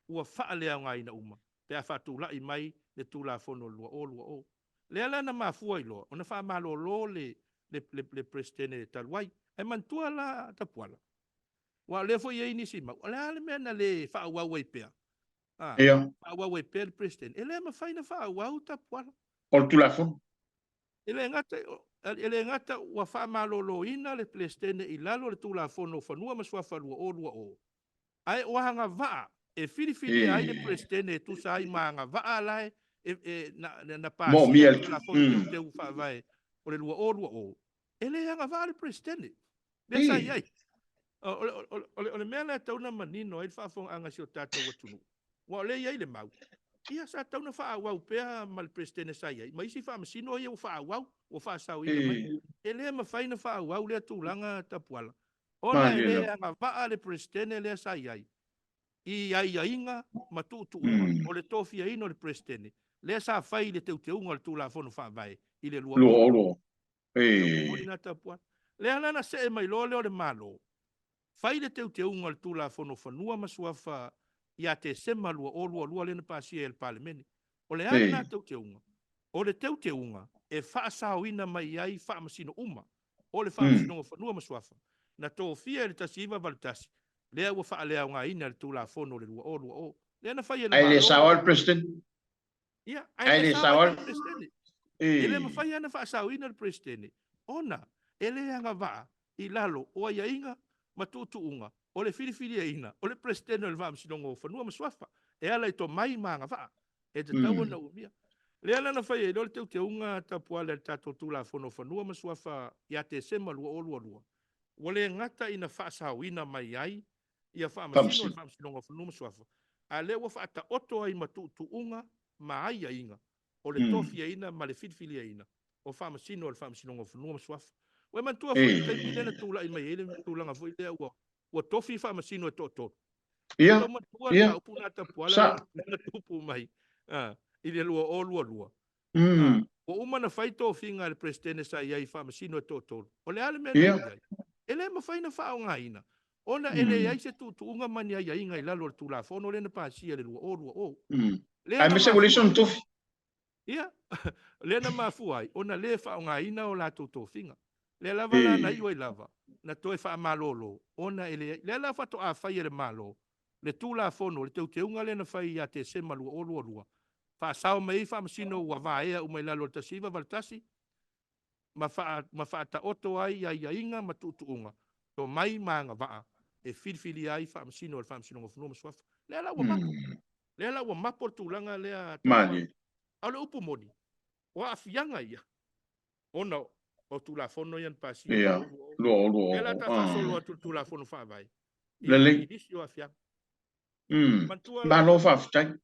Ua wha lea ngai na uma. Pea whatula i mai le tula fono lua o. Lea lana mafua i loa. Ona wha malo lo le presidente taluai. E mantua la tapuala. Wa le fo ye ni sima. Ala le mena le fa wa we pe. Ah. Fa wa we pe president. Ele ma fa ina fa wa uta pala. O tu la fon. Ele ngata wa fa malolo ina le president i lalo le tu la fono fanua masua fa o. Ai wa hanga va e fili ai le president e tu sai ma nga va lai e na pa si la fono te fa vai. O le o. Ele hanga va le president. Le sai ai. O le mea lea tauna manino ai whaafong anga si o tātou watunu. Wa le iai le mau. Ia sa tauna whaawau pēa ma le presidente sai ai. Ma isi whaamasino ia o whaawau o whaasau ina mai. E lea ma whaina whaawau lea tūlanga tapuala. Ona e lea anga waa le presidente lea sai ai. I ai inga ma tūtuunga. O le tofia ino le presidente. Lea sa whai le teuteunga le tūla fono whaavai. I le lua. Luo. Lea lana se e mai lo leo le malo. Fai le teu unga le tula fono fanua masuafa ia te sema lua lena pasia e le palemene. O le ana teu unga. O le teu unga e whaasauina mai ai whaamasino uma. O le whaamasino fanua masuafa. Na tō fia e le tasiva valutasi. Lea ua whaalea ngā ina le tula fono le lua o. Lea na whai e le malo. Ai le sawal president. Ia, ai le sawal president. E le mawhai ana whaasauina le president. Ona, e le anga vaa i lalo o ia inga matutuunga o le filifili ina o le presidente le vam sinongo fanua maswafa e ala to mai manga fa e te tau na umia le ala na fai e le te unga tapua le tato tula fono fanua maswafa ia te sema lua o le ngata ina fa sauina mai ai ia fa masino le vam sinongo fanua maswafa a le wa fa ta oto ai matutuunga ma ai inga o le tofia ina ma le filifili ina o fa masino le vam sinongo fanua maswafa we man tua foi te milena tula i mai ele tulanga foi le o tofi fa masino to ia ia puna ta poala na tupu mai i le lua o uma na fai to finga le presidente sai ai fa masino to o le ale mena ia ele ma fai na fa nga ina ona ele ai se tu unga mani ai inga i lalo tula fono le na pasia le lua le ai me se volison tofi ia le na mafuai ona le fa nga ina o la to finga le lava la na ioi lava na toe fa malolo ona ele le lava to a fai le malo le tula fono le teu unga le na fai ya te se malu o fa sao mai fa masino wa vae o mai lalo tasiva valtasi ma fa ta oto ai ya inga matutuunga to mai manga va e filfili ai fa masino no swaf le la wa mapo tulanga le a mali ala upu moni wa afianga ia ona o tula fono yan pasi lo ela ta fa solo tula fono fa vai le disio afia ba lo fa tai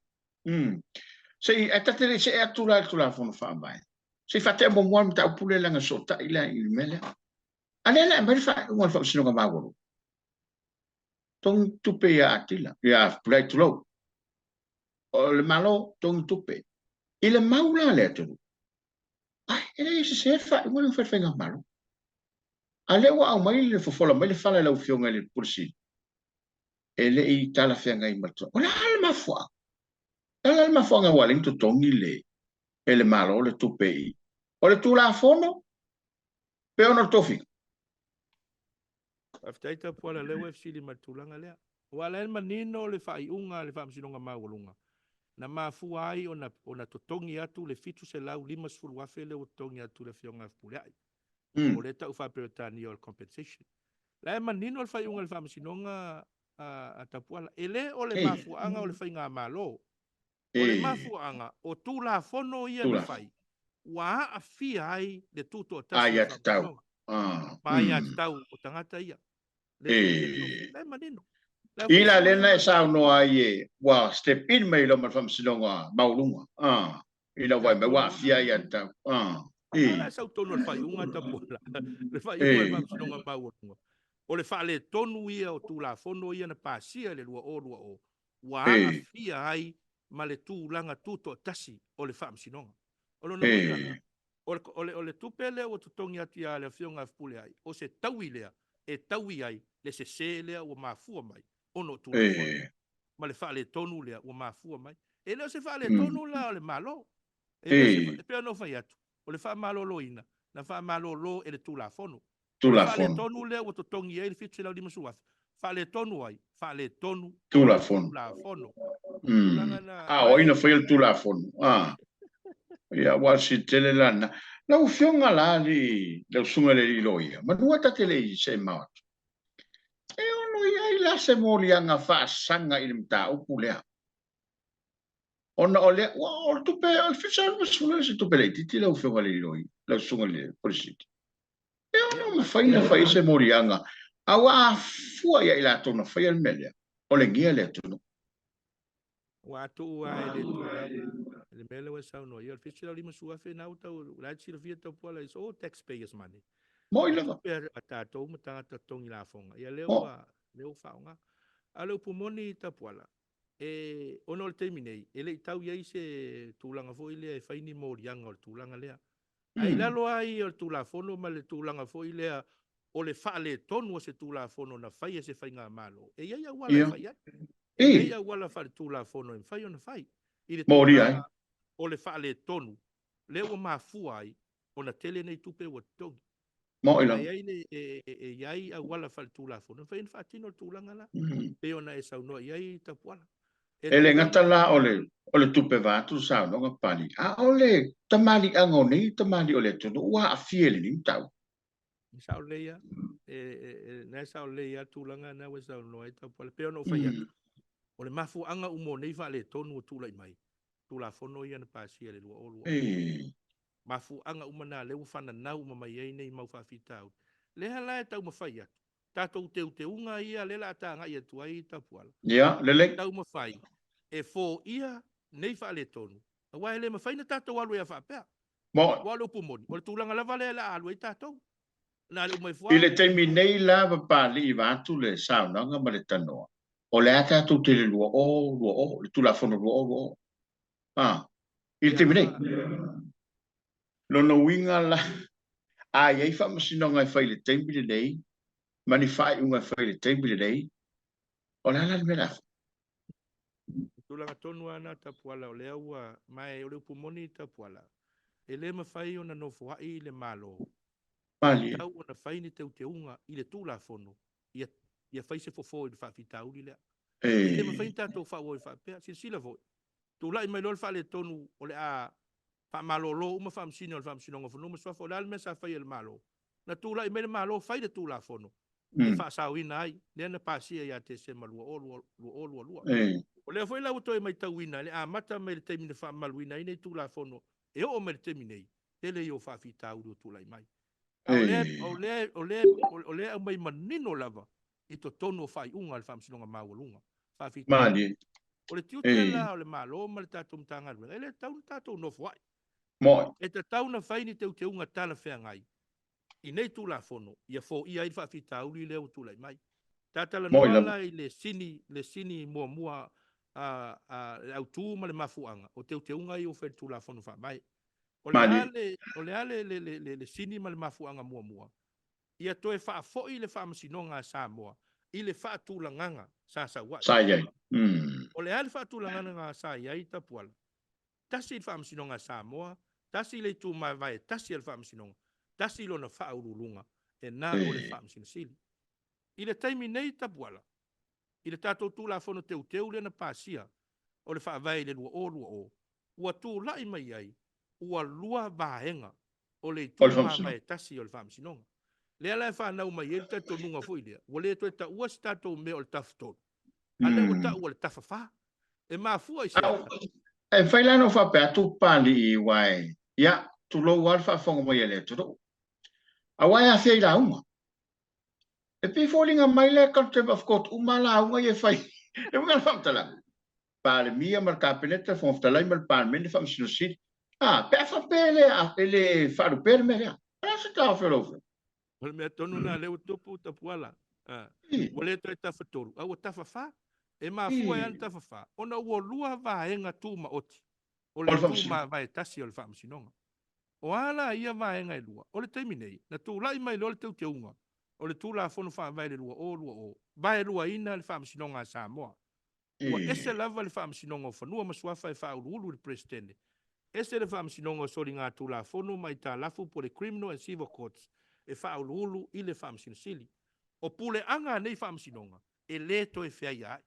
sei e tate se e tula fono fa vai se fa te mo mo ta pule langa sota ila il mele ale la ba fa mo fa sino ga magoro ton tupe ya atila ya play to low o le malo ton tupe ile maula le tu ai ele se fa mo fa fa malo ale wa mai le fofola mai le fala la fionga le pursi ele i tala fenga i mato ona alma fo nga waling to tongi le ele malo le tupe o le tula fono pe ono tofi aftaita pola le UFC li matulanga le wala el manino le fai unga le fam sinonga maulunga na mafua ai ona totongi atu le fitu se lau 5 afe le o totongi atu le fionga puleai. O le tau whapeotani o le compensation. La e manino le whaiunga le whamasinonga a tapuala. E le o le mafuanga o le whainga malo. O le mafuanga o tū la fono ia na whai. Wa a fia ai le tūto o tasi o whamasinonga. Ma ia te tau o tangata ia. Le manino. Ila lena e sao no ai e wa step in mai lo man whamasinonga maulunga. Ila wai mai wa fia ia tau. Ala sa tonu le whaiunga tapuala. Le whaiunga le whamasinonga maulunga. O le whale tonu ia o tū la fono ia na pāsia le lua o. Wa a fia ai ma le tūlanga tūto tasi o le whamasinonga. O lo winga. O le tupele o tutongi ati a le fionga fpule ai. O se taui lea, e taui ai, le se lea o mafua mai. Ono tū la fono. Ma le whale tonu lea o mafua mai. E leo se whale tonu la o le malo. E leo se pea no whai atu. O le wha malo loina. Na wha malo lo e le tū la fono. O le whale tonu lea o tutongi ai le fitu lau di masuaf. Whale tonu ai. Whale tonu. Tū la fono. Tū la fono. O ina whai tū la fono. Ia wasi tele lana. Lau fionga la li lau sunga le li loia. Manua ta tele i se maot. E ono ia i la se moli anga whaasanga i mta upu lea. Ona o lea, o tupe, o fisa o sunga se tupe le titi lau fionga le li loi. Lau sunga le polisiti. E ono ma whaina whai se moli anga. Awa fua ia i la tona whai al melea. O le ngia le tono. Wa tu ai le tu la le mele wa sa no ia fitu lau di masuaf na uta la tsi fia tapuala is all taxpayers money. Moi lava. Ata tau matanga tatongi la fonga. Ia leo whaonga. A leo pumoni tapuala. E ono le teiminei. E le tau iai se tūlanga fo ilea e whaini mōrianga o le tūlanga lea. Ai lalo ai o le tūla fono ma le tūlanga fo ilea o le whaale tonu o se tūla fono na whai e se whainga malo. E iai a wala e whai ai. E iai a wala whare tūla fono e whai o na whai. I le tūlanga o le whaale tonu. Leo mafua ai o na tele nei tupe o tongi. Mo ila. Iai a wala fal tūla fono. Whain whaatino tūlanga la. Pe ona e saunoa iai tapuala. Ele ngata la ole tupe vatu sa no ngapani. A ole tamali angoni tamali ole tunu wa afiele ni tau. Sa leia na sa leia tūlanga na wa saunoa tapuala. Pe ona whai atu. Ole mafu anga umo nei whaale tonu o tūlai mai. Tūla fono ia na pāsia le lua o lua. Mafu anga umana leu whana nau mai ei nei mau whawhitau. Leha lai tau mawhai atu. Tātou te unga ia lela ata ngai atu ai tapuala. Ia, lele. Tau mawhai. E fō ia nei whaale tonu. A wai le mawhai na tātou alu ia whapea. Mo. Walo pumoni. O le tūlanga lava le la alu ai tātou. Nā le umai fua. I le teimi nei la wapali i vatu le saunanga ma le tanoa. O le ata tu te le lua o, le tula fono lua o. I le teimi nei. Lono winga la. Iei whamasinonga i whai le teimi le nei. Mani whai unga whai le teimi le nei. O le ala me lafa. Tūlanga tonu ana tapuala o le aua mai o le upumoni tapuala. E le mawhai o na nofo hai le malo. Mali. Tau o na whai ni te unga i le tūla fono. Ia whai se fofo i le whawhitau li lea. I le mawhai tātou whao i whapea. Sila voi. Tūlai mai lol whale tonu o le a whamalolo uma whamsino o le whamsinonga fono. Ma swafo le alme sa whai le malo. Na tūlai mai le malo whai le tūla fono. E whaasau ina ai. Lea na pāsia ia te se malua olua. O lea foi lau toi mai tauina, le a mata mai le teimine wha maluina, inei tūla fono, e o mai le teimine, ele i o whawhita uri o tūlai mai. O lea mai manino lava, i to tono whai unga le whamsinonga mawalunga, whawhita uri. O le tiu tela o le malo, ma le tātou mtanga rua, ele tātou no whai. E te tau na whai ni te unga tala whea ngai, inei tūla fono, ia fo ia i whawhita uri leo tūlai mai. Tātala noala i le sini mua au tū ma le mafuanga o te unga i o whare tū la whanu wha mai. O le ale le sini ma le mafuanga mua. Ia toe wha foi le wha masinonga sa moa. I le wha tūlanganga sa wai. Sa iai. O le ale wha tūlanganga sa iai tapuala. Tasi le wha masinonga sa moa. Tasi le tū mai vai. Tasi le wha masinonga. Tasi lo na wha urulunga. E nā o le wha masinosili. I le taimi nei tapuala. I le tātou tūla whono teu le na pāsia. o le whaavai le lua o. Ua tū lai mai ai, ua lua vaenga o le O le tū whamsino. mai tasi o le whamsinonga. Lea lai whanau mai e tato nunga fui lea. Ua le toi ta ua si tato me o le tafutonu. A le o ta ua le tafawha. E mafua i sea. E whailano whapea tu pali I wai. Ia, tu lo wal whafonga mai ele tu do. A wai a fia I la unga. E pi fōlinga mai le contempt of court umala unga I whai. E mga whamtala. Pale mia mar kapineta whamtalai mal palmene whamsino sit. Ah, pe whapele a ele wharu pere me rea. Rasa tau wherofa. Ole mea tonu na leo tupu tapuala. Ua le toi tafatoru. A ua tafawha. E mafua e an tafawha. Ona ua lua vaenga tū ma oti. O le tū ma vai tasi o le whamsinonga. O ala ia vaenga e lua. O le teimi nei. Na tū lai mai lo le tau te unga. O le tū la whonu wha le lua o. Vai lua ina le whamsinonga a Samoa. Ua ese lava le whamsinonga o whanua masuafa e wha ulu le presidente. Ese le whamsinonga o sori ngā tū la whonu mai tā lafu po le criminal and civil courts. E wha ulu I le whamsinosili. O pule anga nei whamsinonga. E leto e whea iai.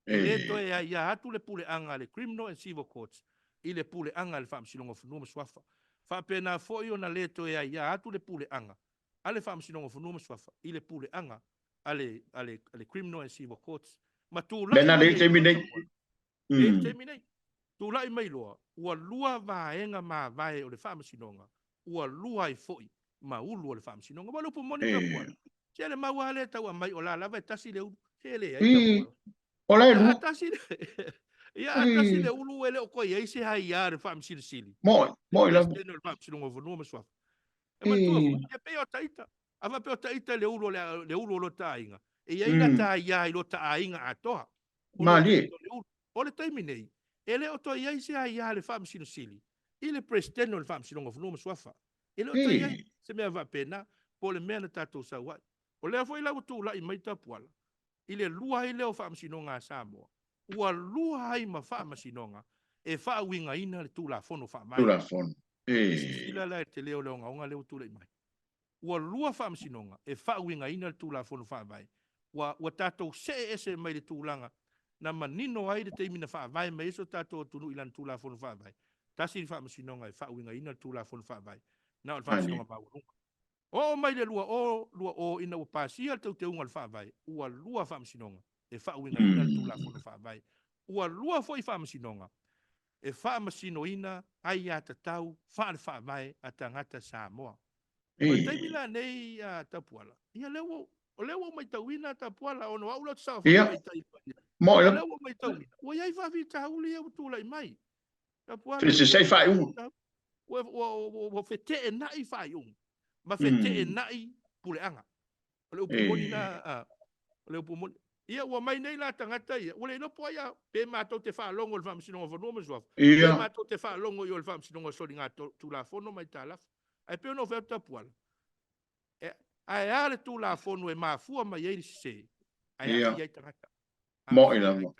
E leto e ia atu le pule anga le criminal and civil courts. I le pule anga le whamsinonga o whanua masuafa. Whapena foi o na leto e ia atu le pule anga. Ale whamsinonga o whanua masuafa. I le pule anga. Ale criminal and civil courts. Ma tū lai Lena mai le terminate. le terminate. Tū lai mai loa. Ua lua vaenga ma vai o le whamsinonga. Ua lua I foi. Ma ulu o le whamsinonga. Walu po moni tapuala. Se le maua le tau a mai o la lava e tasi le ulu. Se le ai tapuala. Ola e lu. Ia atasi le ulu ele o koe ai se hai ia le whamsinosili. Moi la. Le whamsinonga whanua masuafa. E matua, e peo taita. Awa peo taita le ulu o lo tainga. E ia ina ta ia I lo tainga atoa. Mali. O le taimi nei. Ele o toi ai se ai ia le whamsinosili. I le presidente o le whamsinonga whanua masuafa. Ele o toi ai se mea wapena. Po le mea na tatou sa wai. O lea foi lau tu lai mai tapuala. I le lua ai leo whamsinonga a Samoa. Ua lua ai ma whamasinonga. E whawinga ina le tū la whono whamai. Tu la fono. E sila la te leo leo ngaunga leo tu lai mai. Ua lua whamsinonga. E whawinga ina le tū la whono whamai. Ua tatou se ese mai le tūlanga. Na manino ai le te imina whamai. Ma eso tatou tunu ilan tū la whono whamai. Tasi le whamasinonga e whawinga ina le tū la whono whamai. Na o le whamasinonga maurunga. O mai le lua o ina ua pasia tau te unga le whaavai. Ua lua whamsinonga. E whauinga ina le tūla whono whaavai. Ua lua foi whamsinonga. E whamasino ina ai a tatau whaavai a tangata Samoa. O le taimila nei a tapuala. Ia leo o leo mai tauina tapuala ono aula tsa wha mai taipania. Ia leo mai tauina. Ua iai whavi tauli e utula I mai. Tapuala. Fese sei whai unga. Ua fete e nai whai unga. Ma fete e nai puleanga. O le upumoni na o le upumoni. Ia ua mai nei la tangata ia. Ua le lopo ia pe mātou te whaalongo le whamsinonga whanua masuafu. Pe mātou te whaalongo I o le whamsinonga sori ngā tūla whono mai tā lafu. Ai pe ono whea tapuala. Ai ale tūla whono e māfua mai eiri se. Ai ai tangata. Mo ila mo.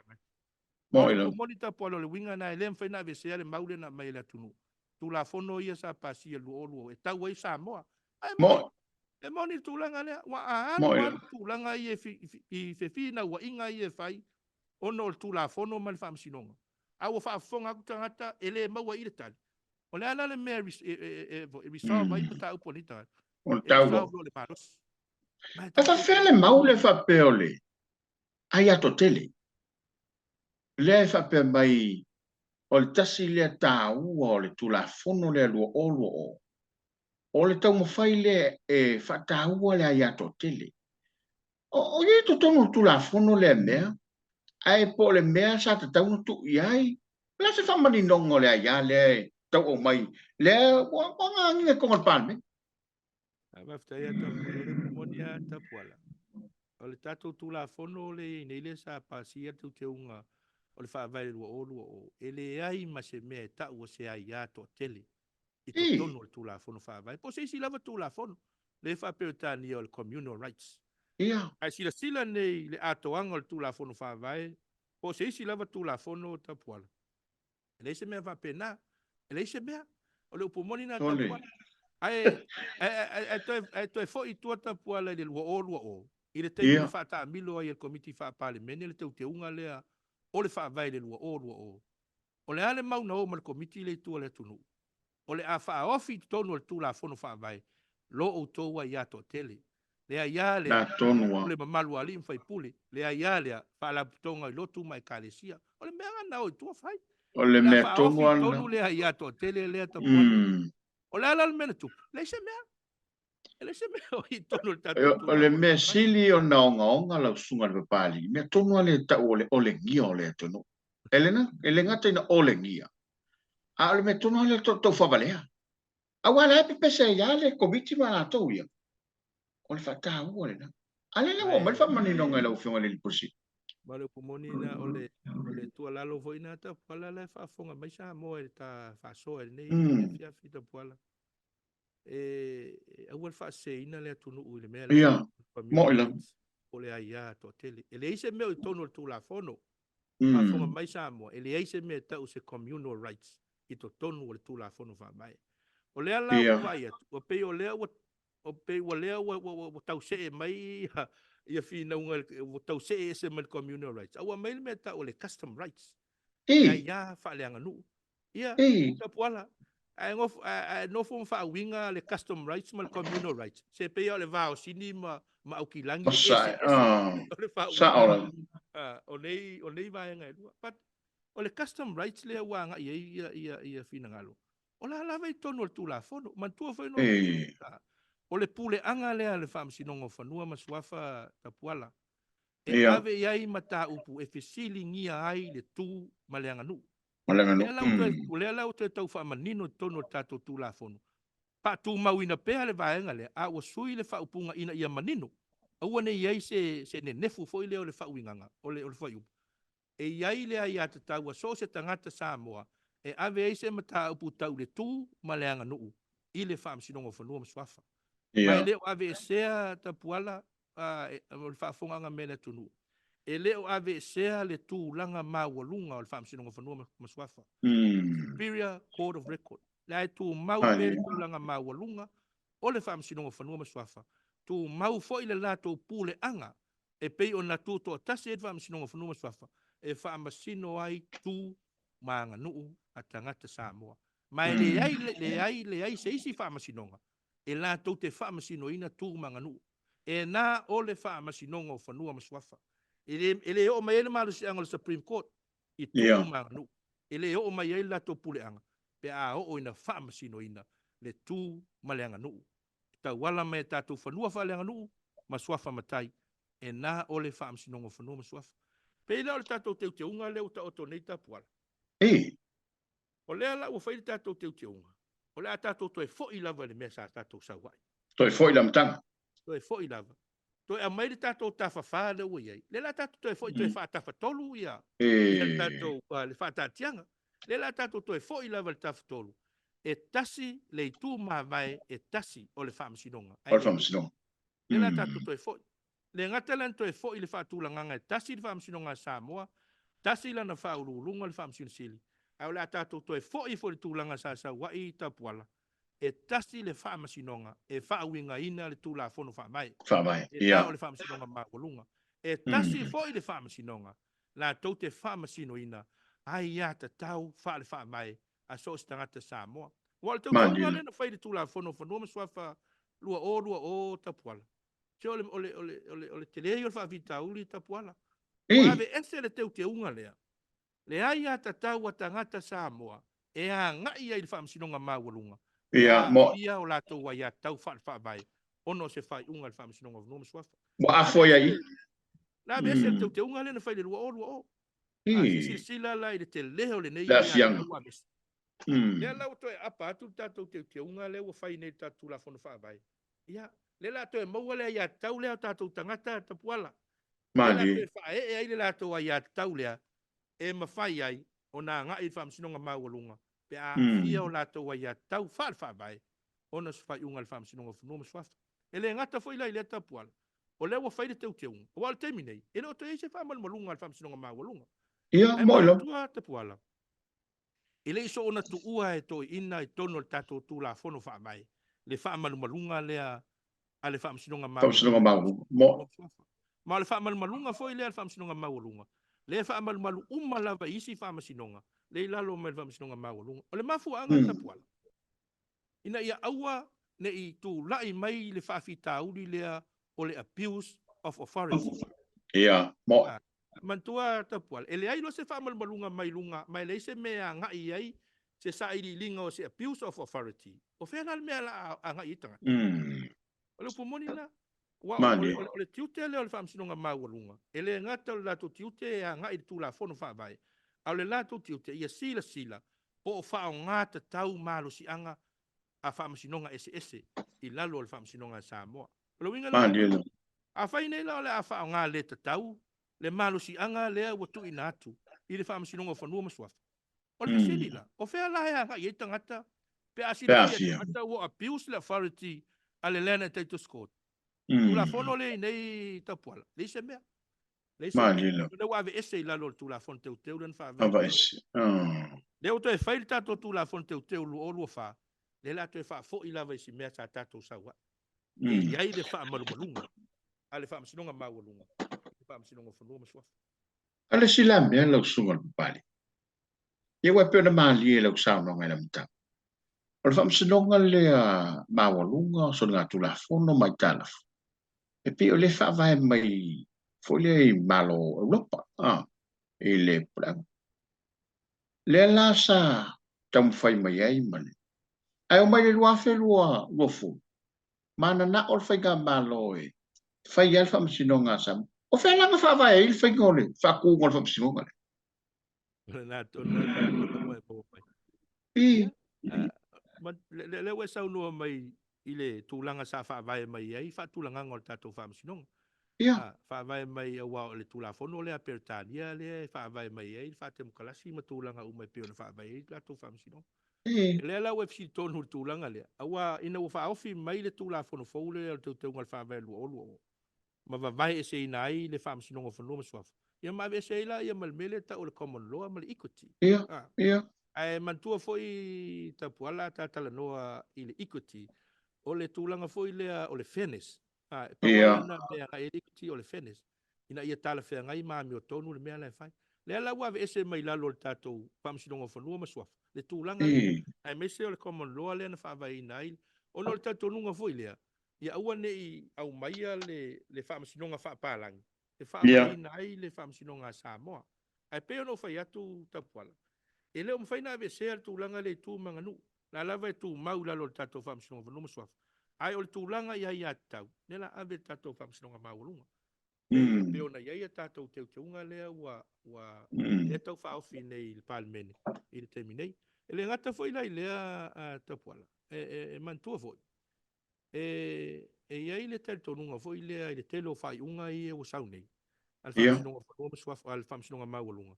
Mo ila. Upumoni tapuala le winga na ele mwhaina vesea le maule na mai la tunu. Tūla whono ia sa pasi e luo. E tau ai Samoa. Mo. E moni tūlanga lea. Wa aanu tūlanga I e whewhina ua inga I e whai. Ono le tūla whono ma le whamsinonga. Aua whaafonga aku tangata e le maua I le tali. O le ana le mea resolve ai pata uponita. O tau. Resolve le malos. E fa fele maule fa peole. Ai ato tele. Le fa pe mai o le tasi le tā ua o le tūla whono le lua o. O le tau mawhai le e whataua le ai ato tele. O ye to tonu tu la fono le mea. Ai po le mea sa te tau tu iai. La se whamani nongo le ai le tau o mai. Le wanga nge konga palme. Maftai a tapuala, le pumoni a tapuala. O le tatou tu la fono le nei le sa pasia tu te unga. O le whaavai lua o. E le ai ma se mea tau o se ai ato tele. I to tono le tūla whono whaavai. Po se isi lava tūla whono. Le whapewtani o le communal rights. Ai sila nei le atoanga le tūla whono whaavai. Po se isi lava tūla whono tapuala. E leise mea whapena. E leise mea. O le upumoni na tapuala. Ai toi fo I tua tapuala le lua o. I le teimi le whata amilo ai le komiti whaapale mene le teu te unga lea. o le whaavai le lua o. O le ale mau na o ma le komiti le tua le tunu. O le a whaofi tonu le tūla fono whaavai. Lo o toua ia to tele. Lea ia lea. Na tonua. Le mamalu ali mwhai pule. Lea ia lea. Whala putonga i lotu mai kalesia. O le mea ngana o i tua whai. O le Le mea whaofi tonua. tonu lea ia to tele lea ta puala. O le ala le mena tupu. Le se mea. Le se mea o i tonu le tatu tūla. O le mea sili o na onga lau sunga le papali. Mea tonua le ta o le ngia o le tonu. Ele ngata ina o le ngia. A o le mea tonua le tau whabalea. A wala e pepese ia le komiti ma la tau ia. O le whata ua le na. Ale le o mai whamani no ngai lau whionga le lipusi. Ma le kumoni na o le tua lalo foi na ta pala le whaafonga mai sa mo e ta whaasoa e nei fia fita puala. Au al whaase ina le atunu ui le mea le mo ila. o le aia to tele. E le eise mea o tonu tu la fono. Whaafonga mai sa mo. E le eise mea tau se communal rights. I to tonu o le tu la fono wha mai. O lea la o vai atu. O pe o lea o pe o lea o tau se mai ia fina unga o tau se se mai communal rights. Aua mai me ta o le custom rights. Ia fa le anga nu. Ia ta puala. Ai ngof no fo fa winga le custom rights mal communal rights. Se pe o le va o sini ma au kilangi sa ora. O nei vai nga lu. But o le custom rights le wanga ia fina ngalo. O la vai tonu tu la fono, man tu foi no. O le pule anga le ale fam sinongo fanua masuafa tapuala. E ave iai mata upu e fesili ngia ai le tu maleanga nu. Le la o te tau fa manino tonu tato tu la fono. Pa tu mauina pe le vaenga le a o sui le fa upunga ina ia manino. Au ne iai se ne nefu foi le o le fa uinganga o le fa upu. E iai le ai ata tau so se tangata Samoa. E ave ai se mata upu tau le tu maleanga nuu. I le fam sinongo fanua masuafa. Mai leo ave sea tapuala o le whaafonga nga mele tunu. E leo ave sea le tu langa mawalunga o le fam sinongo fanua masuafa. Superior Court of Record. Le ai tu mau pere tu langa mawalunga o le fam sinongo fanua masuafa. Tu mau fo ile lato pule anga. E pei o na tu to tasi e fam sinongo fanua masuafa. E fam sino ai tu maanga nuu a tangata Samoa. Mai le ai se isi fam sinonga. E la tau te whaamasino ina tūmanga nu. E nā o le whaamasino whanua masuafa. E le o mai ena maru si anga le Supreme Court. I tūmanga nu. E le o mai ena tau pule anga. Pe a o ina whaamasino ina le tū maleanga nu. Tau wala mai tātou whanua whaleanga nu. Masuafa matai. E nā o le whaamasino whanua masuafa. Pe ila o le tātou te unga leo ta oto nei tapuala. O lea la ua whaile tātou te unga. O le atato to e fo i lava le mesa atato sa wai. To e fo i lamtanga. To e fo i lava. To e mai le tato tafa fa le ui ai. Le la tato to e fo i to e fa tafa tolu ia. Le tato le fa tatianga. Le la tato to e fo i lava le tafa tolu. E tasi le tu ma vai e tasi o le fa msinonga. O le fa msinonga. Le la tato to e fo. Le ngatalan to e fo i le fa tulanganga e tasi le fa msinonga Samoa. Tasi la na fa ululunga le fa msinsili. Au le atato to e fo i fo le tūlanga sa wai tapuala. E tasi le wha masinonga. E wha winga ina le tūla fono wha mai. Wha mai, E tau le wha masinonga makolunga. E tasi fo i le wha masinonga. La tau te wha masino ina. Ai ia ta tau wha le wha mai. A so stangata Samoa. Wala tau tau ngale na whai le tūla fono whanua maswafa lua o tapuala. Se ole te leo le wha vita uli tapuala. O ave ese le tau te unga lea. Le ai ata tau tangata Samoa e a ngai ai le whaamsinonga mawalunga. Ia o lato wa ia tau wha vai. Ono se whai unga le whaamsinonga vnoma swafa. Wa afo ia i. Na mese le te unga le na whai le lua o. Sila lai le te leo le nei. La fianga. Ia lau to e apa atu tatou te unga le wa whai nei tatu la fono wha vai. Ia, le lato e maua le ia tau leo tatou tangata tapuala. Le lato e wha e ai le lato wa ia tau lea. E mawhai ai o nā ngai whaamsinonga mawalunga. Pe a fia o lato wa ia tau wha vai. Ona se whai unga le whaamsinonga whanoma swafa. E le ngata fo ila i le tapuala. O lewa whai le teu te unga. O wale teimi nei. E le o te eise whaamalmalunga le whaamsinonga mawalunga. Ia, moilo. E matua tapuala. E le iso ona tu ua e toi ina i tono le tato tu la fono wha mai. Le whaamalmalunga lea a le whaamsinonga mawalunga. Whaamsinonga mawalunga. Ma le whaamalmalunga fo i lea le whaamsinonga mawalunga. Le fa mal malu lava isi fa masinonga. Le lalo me fa masinonga maulunga. O le mafu anga tapuala. Ina ia aua ne I tu lai mai le fa fita uli lea o le abuse of authority. Ia, mo. Mantua tapuala. Ele ai lo se fa mal malunga mai lunga, mai le se mea ngai ai se sa ili linga o se abuse of authority. O fe na mea la anga itanga. O le pomoni na wa ole tiute le fa masinonga maulunga. Ele ngata la tu tiute a ngai tu la fono fa vai. Au le la tu tiute ia sila po fa ngata tau malo si anga a whaamasinonga ese I lalo o le whaamasinonga Samoa. Lo winga le a whaine la o le a wha o ngā le tatau, le malusi anga lea watu ina atu, I le whaamasinonga o whanua maswafa. O le fisili la, o whea lahe anga I tangata, pe a sila fia tangata o abuse le authority a le lena taito skot. Tu la fono le nei tapuala, le se mea. Le se mea. Le wave ese I lalo tu la fono teu len wha vei. Le o toi whaile tato tu la fono teu lu olu o wha. Le la te fa fo I lava isi mea sa tatou sawa. Iai le fa malumalunga. A le fa masinonga maulunga. Le fa masinonga whanua maswafa. Ale sila mea lau sunga pali. Ia wai peo na maali e lau sauna ngai na mta. O le fa masinonga le maulunga so ngā tula fono mai talafu. E pi o le fa vai mai fo le malo Europa. E le prang. Le la sa tamu fai mai ai mane. Ai o mai le lua fe lua fu. Mana na or fai ga malo e. Fai alfa masinonga sam. O fe langa fa vai il fai ngole. Fa ku ngol fa masinonga. Na mai po mai. Le we sau no mai ile tulanga sa fa vai mai ai fa tulanga ngol tato fa masinonga. Fa vai mai wa le tula fono le apertania le fa vai mai ai fa tem kalasi ma tulanga umai pe fa vai tato fa masinonga. Le la we fsi tonu tulanga le. Awa ina wa fa ofi mai le tula fono fo le te ngal fa vai lu olu. Ma va vai e se nai le fa masinonga fono maswafa. Ia ma ve se la ia mal mele ta o le common law mal equity. Ai mantua foi tapuala ta tala noa I le equity o le tulanga foi le o le fairness. Pa wala na be a equity o le fairness. Ina ia tala fe ngai ma mi o tonu le mea le fai. Le ala wa ve se mai la lo tato pa masinonga fono maswafa. Le tulanga le ai me se o le common law le na fa vai nai o no le tato nunga foi le. Ia ua nei au maia le whaamasinonga whaapalangi. Le whaamai nai le whaamasinonga Samoa. Ai peo no whai atu tapuala. E leo mwhaina ave sea tūlanga le tū manganu. La lava e tū mau lalo le tato whaamasinonga whanuma swafa. Ai o le tūlanga ia ia tau. Nela ave tato whaamasinonga maulunga. E peo na ia tato teunga lea ua e tau whaofi nei le palmene. I le temi nei. E le ngata foi lai lea tapuala. E mantua foi. E iai le tele tonunga foi lea I le tele o whai unga I o sau nei. Al whaamasinonga whanua swafa, al whaamasinonga maulunga.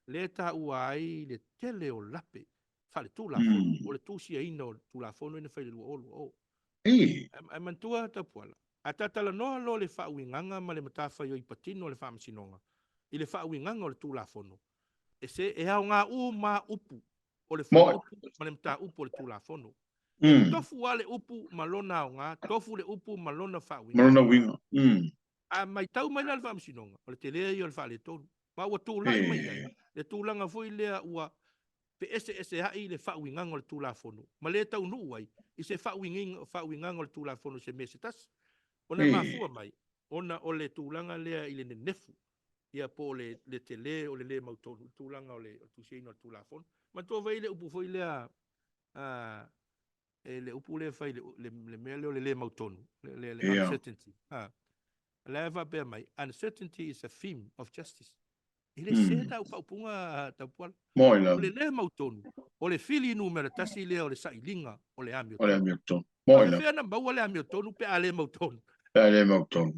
Le ta ua ai le tele o lape. Whale tū la fono. O le tūsia ina o tū la fono ina whai le lua olu. Ai mantua tapuala. A tatala noa lo le whaauinganga ma le matawhai o I patino le whaamasinonga. I le whaauinganga o le tū la fono. E se e hao ngā ma upu. O le whai upu ma le mata upu o le tū la fono. E tofu ale upu malona o ngā, tofu le upu malona whawinga. Malona winga. A mai tau mai la whaamasinonga, o le te lea I o le whaale tonu. Ma ua tūlai mai ai. Le tūlanga foi lea ua pe ese hai le whawinga o le tūla fono. Ma le tau nuu ai, I se whawinga o le tūla fono se mese tas. Ona mafua mai, ona o le tūlanga lea I le nefu. Ia po le te le o le le mautonu. Tūlanga o le tuseina o le tūla fono. Ma tō vai le upu foi lea le upu le fai le mea leo le mautonu, le uncertainty. Le eva bea mai, uncertainty is a theme of justice. Ile se tau whaupunga tapuala. O le mautonu, o le fili numera tasi lea o le sailinga o le amiotonu. O le amiotonu. Ma me whea na maua le amiotonu pe a le mautonu. Pe le mautonu.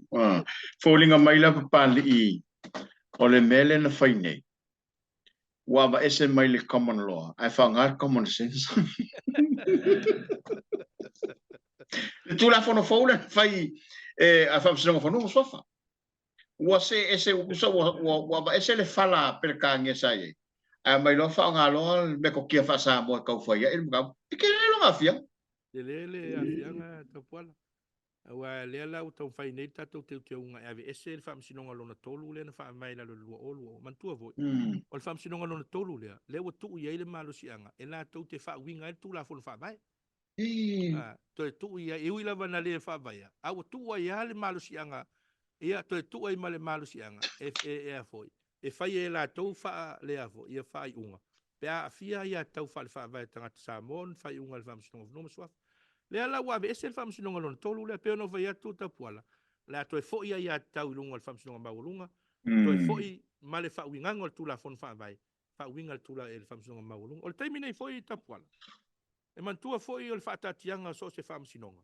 Fōlinga mai la papali I o le mele na whai nei. Waba ese mai le common law. Ai whangar common sense. Le tūla whono whaule whai a whamsinonga whanua swafa. Ua se ese ukusa waba ese le whala perka ngesa ye. A mai loa whaonga loa me ko kia whasa moa kau whai ya. Ike le longa fia. Le afianga tapuala. Wa le la o tau fai nei tatou te unga ave ese le whaamsinonga lona tolu le na wha mai la lua o lua mantua voi. O le whaamsinonga lona tolu le wa tuu iai le malo sianga e la tau te wha winga e tu la fona wha mai. Toe tuu ia e ui lava na le wha vai. A wa tuu ia le malo sianga ia toe tuu ai ma le malo sianga e a foi. E whai e la tau wha le a foi ia whai unga. Pe a fia ia tau wha le wha vai tangata Samoan whai unga le whaamsinonga vnoma suafa. Le ala wa be ese fam sinonga lon tolu le pe no vai atu ta puala la to fo ia tau lunga fam sinonga maulunga to fo I male fa winga ngol tu la fon fa vai fa winga tu la el fam sinonga maulunga o termine fo I ta puala e man tu fo I o fa ta tianga so se fam sinonga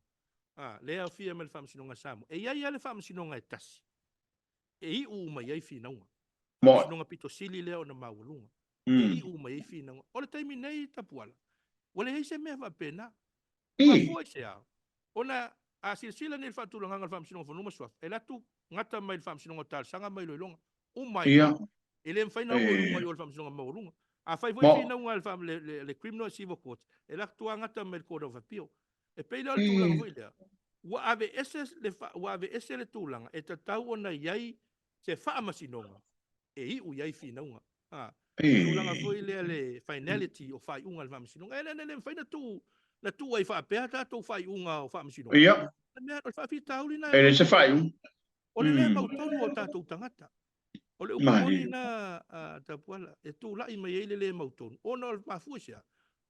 le a fia mel fam sinonga samo e ia le fam sinonga e tas e I u mai ai fi naunga fam sinonga pito sili le o na maulunga e I u mai fi naunga o termine ta puala o le se me va pena ma foi se a ona a silsila ni fatulanga ngal fam sinonga fonuma swaf e latu ngata mai fam sinonga tal sanga mai loilonga o mai ele mfaina o lunga yo fam sinonga mai lunga a fai foi fina ngal fam le criminal civil court e latu ngata mai court of appeal e pe dal tulanga foi le wa ave ss le wa ave ss le tulanga e tatau ona yai se fa masinonga e I u yai fina unga tulanga foi le finality o fai unga fam sinonga ele le mfaina tu na tu ai fa pe ta tu fai unga o fa masino ia me o fa fi tauli na ele se fai o le mau tonu o tatou tangata o le upamoni na ta puala e tu la I mai le mau tonu o no fa fusia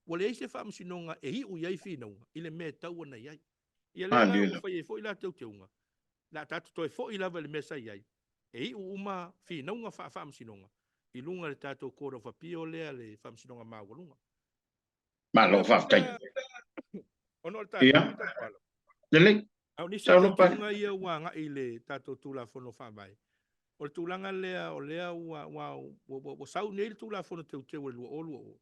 o le se fa masino e I u yai fi na ile me tau na yai ia le la o fai foi la tau te unga la tatu toi foi la le mesa yai e I u uma fi na unga fa masino I lunga le tatou court of appeal le fa masino ma lunga ma lo fa tai ono tatou ta puala lele au ni se te unga ia wanga I le tatou tula fono fa vai o tulanga lea o lea wa o sau nei tula fono te o lu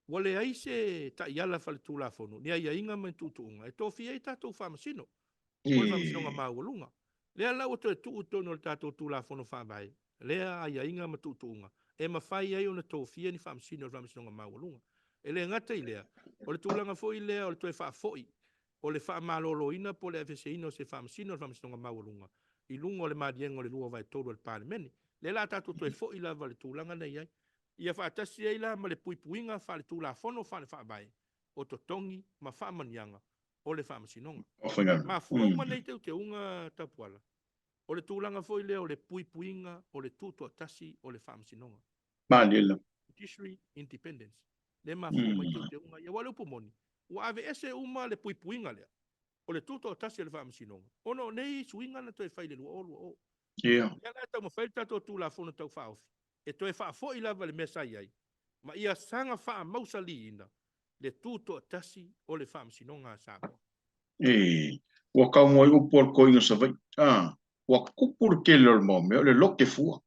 o le ai se ta yala fa tula fono ni ai inga men tutunga e tofi ai tatou fa masino o le fa masino nga maulunga lea la o te tu no tatou tula fono fa vai lea ai inga men tutunga e mafai ai ona tofi ni fa masino nga maulunga e le ngata I lea o le tulanga foi lea o le toe fa foi o le wha maloloina po le FSI se wha masino le wha masino maurunga. I lunga o le marienga o le lua vai tolu al parlemeni. Le la tatu toi fo I lava le tūlanga nei ai. Ia wha atasi ai la ma le puipuinga wha le tūla fono wha le wha vai. O to tongi ma wha manianga o le wha masinonga. Ma fua uma nei te unga tapuala. O le tūlanga foi lea o le puipuinga o le tūtu atasi o le wha masinonga. Judiciary independence. Le ma fua mai te unga. Ia wale upomoni. Wa ave ese uma le puipuinga lea. O le tuto tasi le whaamasinonga. Ono nei suinga na toi whaile lua o. Ia la tau mawhaile tato tu la fono tau whaofi. E toi whaafo I lava le mesa iai. Ma ia sanga wha mausa li ina. Le tuto tasi o le whaamasinonga a Samoa. Wa kau moi upor ko inga savai. Wa kupur ke lor mo me le loke fua.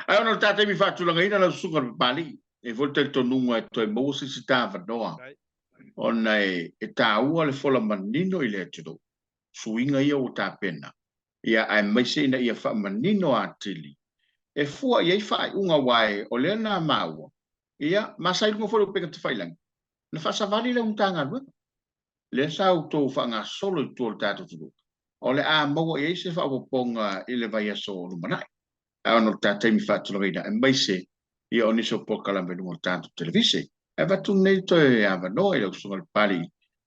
Ai ona tate mi fatulanga ina la suka pali. E volta il tonunga e toi mo si stava noa. Ona e tāua le fola manino I le atudo. Suinga ia o tā pena. Ia ai maise ina ia wha manino a tili. E fua ia I whai unga wae o lea nā maua. Ia, masai lunga fola upeka te whailangi. Na whasavali le untanga lua. Le sau tō wha ngā solo I tō le tātou tudu. O le a maua ia se wha waponga I le vai aso lumanai. A ono tātai mi whātula reina. E maise ia o niso pokala me lunga tātou televise. E watu nei toi ava no I lau sunga le pari.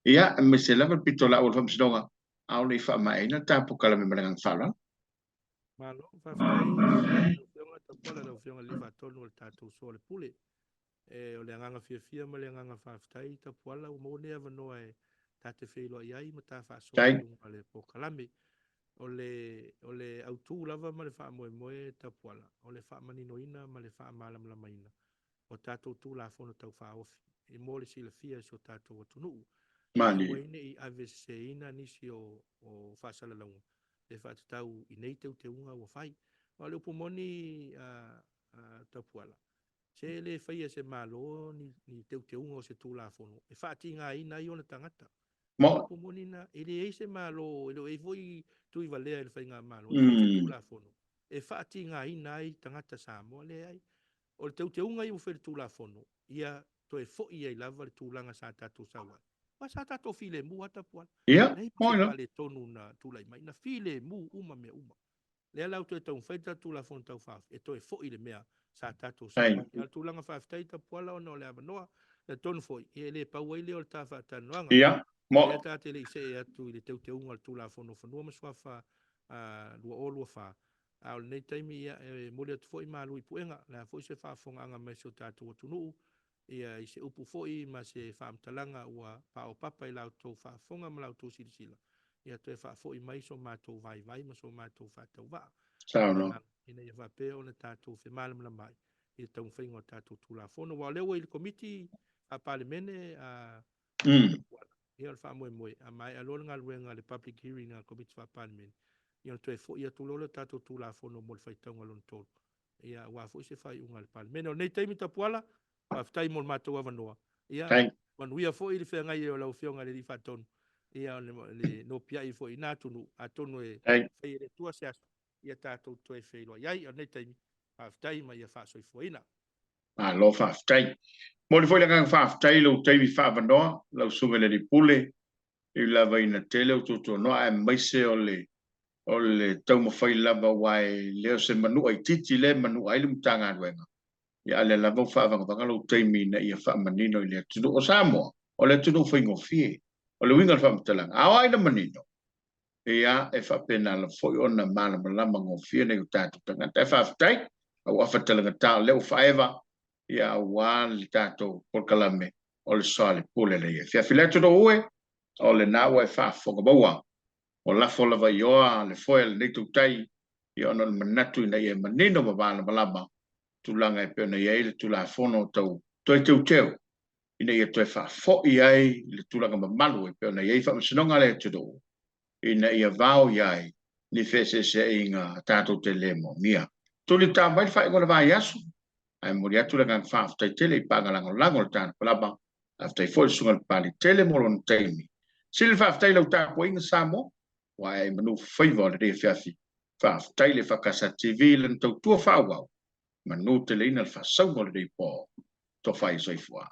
Ia, me se lava pito la o le whamsidonga. Au nei wha mai na tāpu kala me marangang whala. Malo, whaftai, whionga ta pola lau whionga li whatonu o le tātou so le pule. E o le anganga fia ma le anganga whaftai ta pola o mōne ava noa e tate whilo iai ma tā whaso lunga le pokalame. O le autu lava ma le wha moe moe ta pola. O le wha manino ina ma le wha malam la maina. O tātou tū la fono tau wha ofi. I mōle si le fia so tātou atunu. Mani. I waine I avese ina nisi o whasala launga. E whatatau I nei teu te unga o whai. O le upomoni tapuala. Se le whaia se malo ni teu te unga o se tū la fono. E whati ngā ina I ona tangata. Mo. Upomoni na, e le eise malo, e voi tui valea e le whai ngā malo. E se tū la fono. E whati ngā ina I tangata Samoa le ai. O le teu te unga I o where tū la fono. Ia toe fo'i ai lava le tūlanga sa tātou sawa. wa sa tato file mu ata puan Ia, nei moi pa la. le tonu na tulai mai na file mu uma me uma le ala tu tau faita tu la fon tau fa e to e fo ile mea sa tato sa Ai, ya tu langa fa taita puala no le abanoa le ton foi e le pa wai le o ta fa tanuanga ia, e le mo, ta te le se e atu i le teu te unga tu la fono fonua ma swa fa lua o lua fa a o nei taimi ia e mo le atu foi ma lui puenga la foi se fa fonga anga me so tato tunu ia i se upu foi ma se fa amtalanga ua pa o papa i lau tau fa fonga ma lau tau silisila ia to e fa foi mai so ma tau vai vai ma so ma tau fa tau va sao ina no. la ina ia va pe o le tato fe malam la mai i tau whaingo tato tu la fono wa lewa i le komiti a palemene a ia le fa moe moe a mai a lona luenga le public hearing a komiti fa palemene ia to e fo ia tu lo tato tu la fono mo le faitanga lon tolu ia wa fo se fai unga le palemene o nei taimi tapuala wa ftai mo matou avanoa ia Ai, manuia fo i le fenga ia o lau fionga le rifa tonu ia le no pia i fo i nā tunu a tonu e ai, fai le tua se aso ia tātou toe whaeloa iai o nei taimi whaftai ma ia whaasoi fuaina a lo whaftai. Mo le foi la kang whaftai lo teimi whaavanoa, lau sunga le pule, i lava ina tele o tuto noa e maise o le tau mawhai lava wai leo se manu ai titi le manu ai lum tanga ruenga. Ia le lava whaavanga lo teimi na ia whaamanino i le tunu o Samoa, o le tunu whaingo fie, o le winga whaamtalanga, awa ina manino. Ia e whapena la foi ona malama lama ngo fie nei o tātou tangata e whaftai, au awhatalanga tā leo whaewa, ia wā li tātou porkalame o le soale pule le ia. Fia fileto do ue, o le nāua e whaafonga maua, o lafo lava ioa le foi le neitou tai, ia ona le manatu ina ia manino ma wāna malama, tūlanga e peona ia le tūla fono tau toi teu teu, ina ia toi whaafo ai le tūlanga mamalu e peona ia i whamasinonga le tudo ina ia vao iai ni fese se inga tātou te lemo mia. Tuli tā mai whai ngona vai asu, ai mori atu le ngang whaaftai tele i pāngalango lango le tāna palaba, aftai fo sunga le pāli tele moro na teimi. Sili whaaftai lau tāpo inga Samoa, wa ai manu whaiva le rea whiafi, whaaftai le whakasa TV le tau tua whaawau, manu te le ina le whasau mo le rea pō, to whai soifua.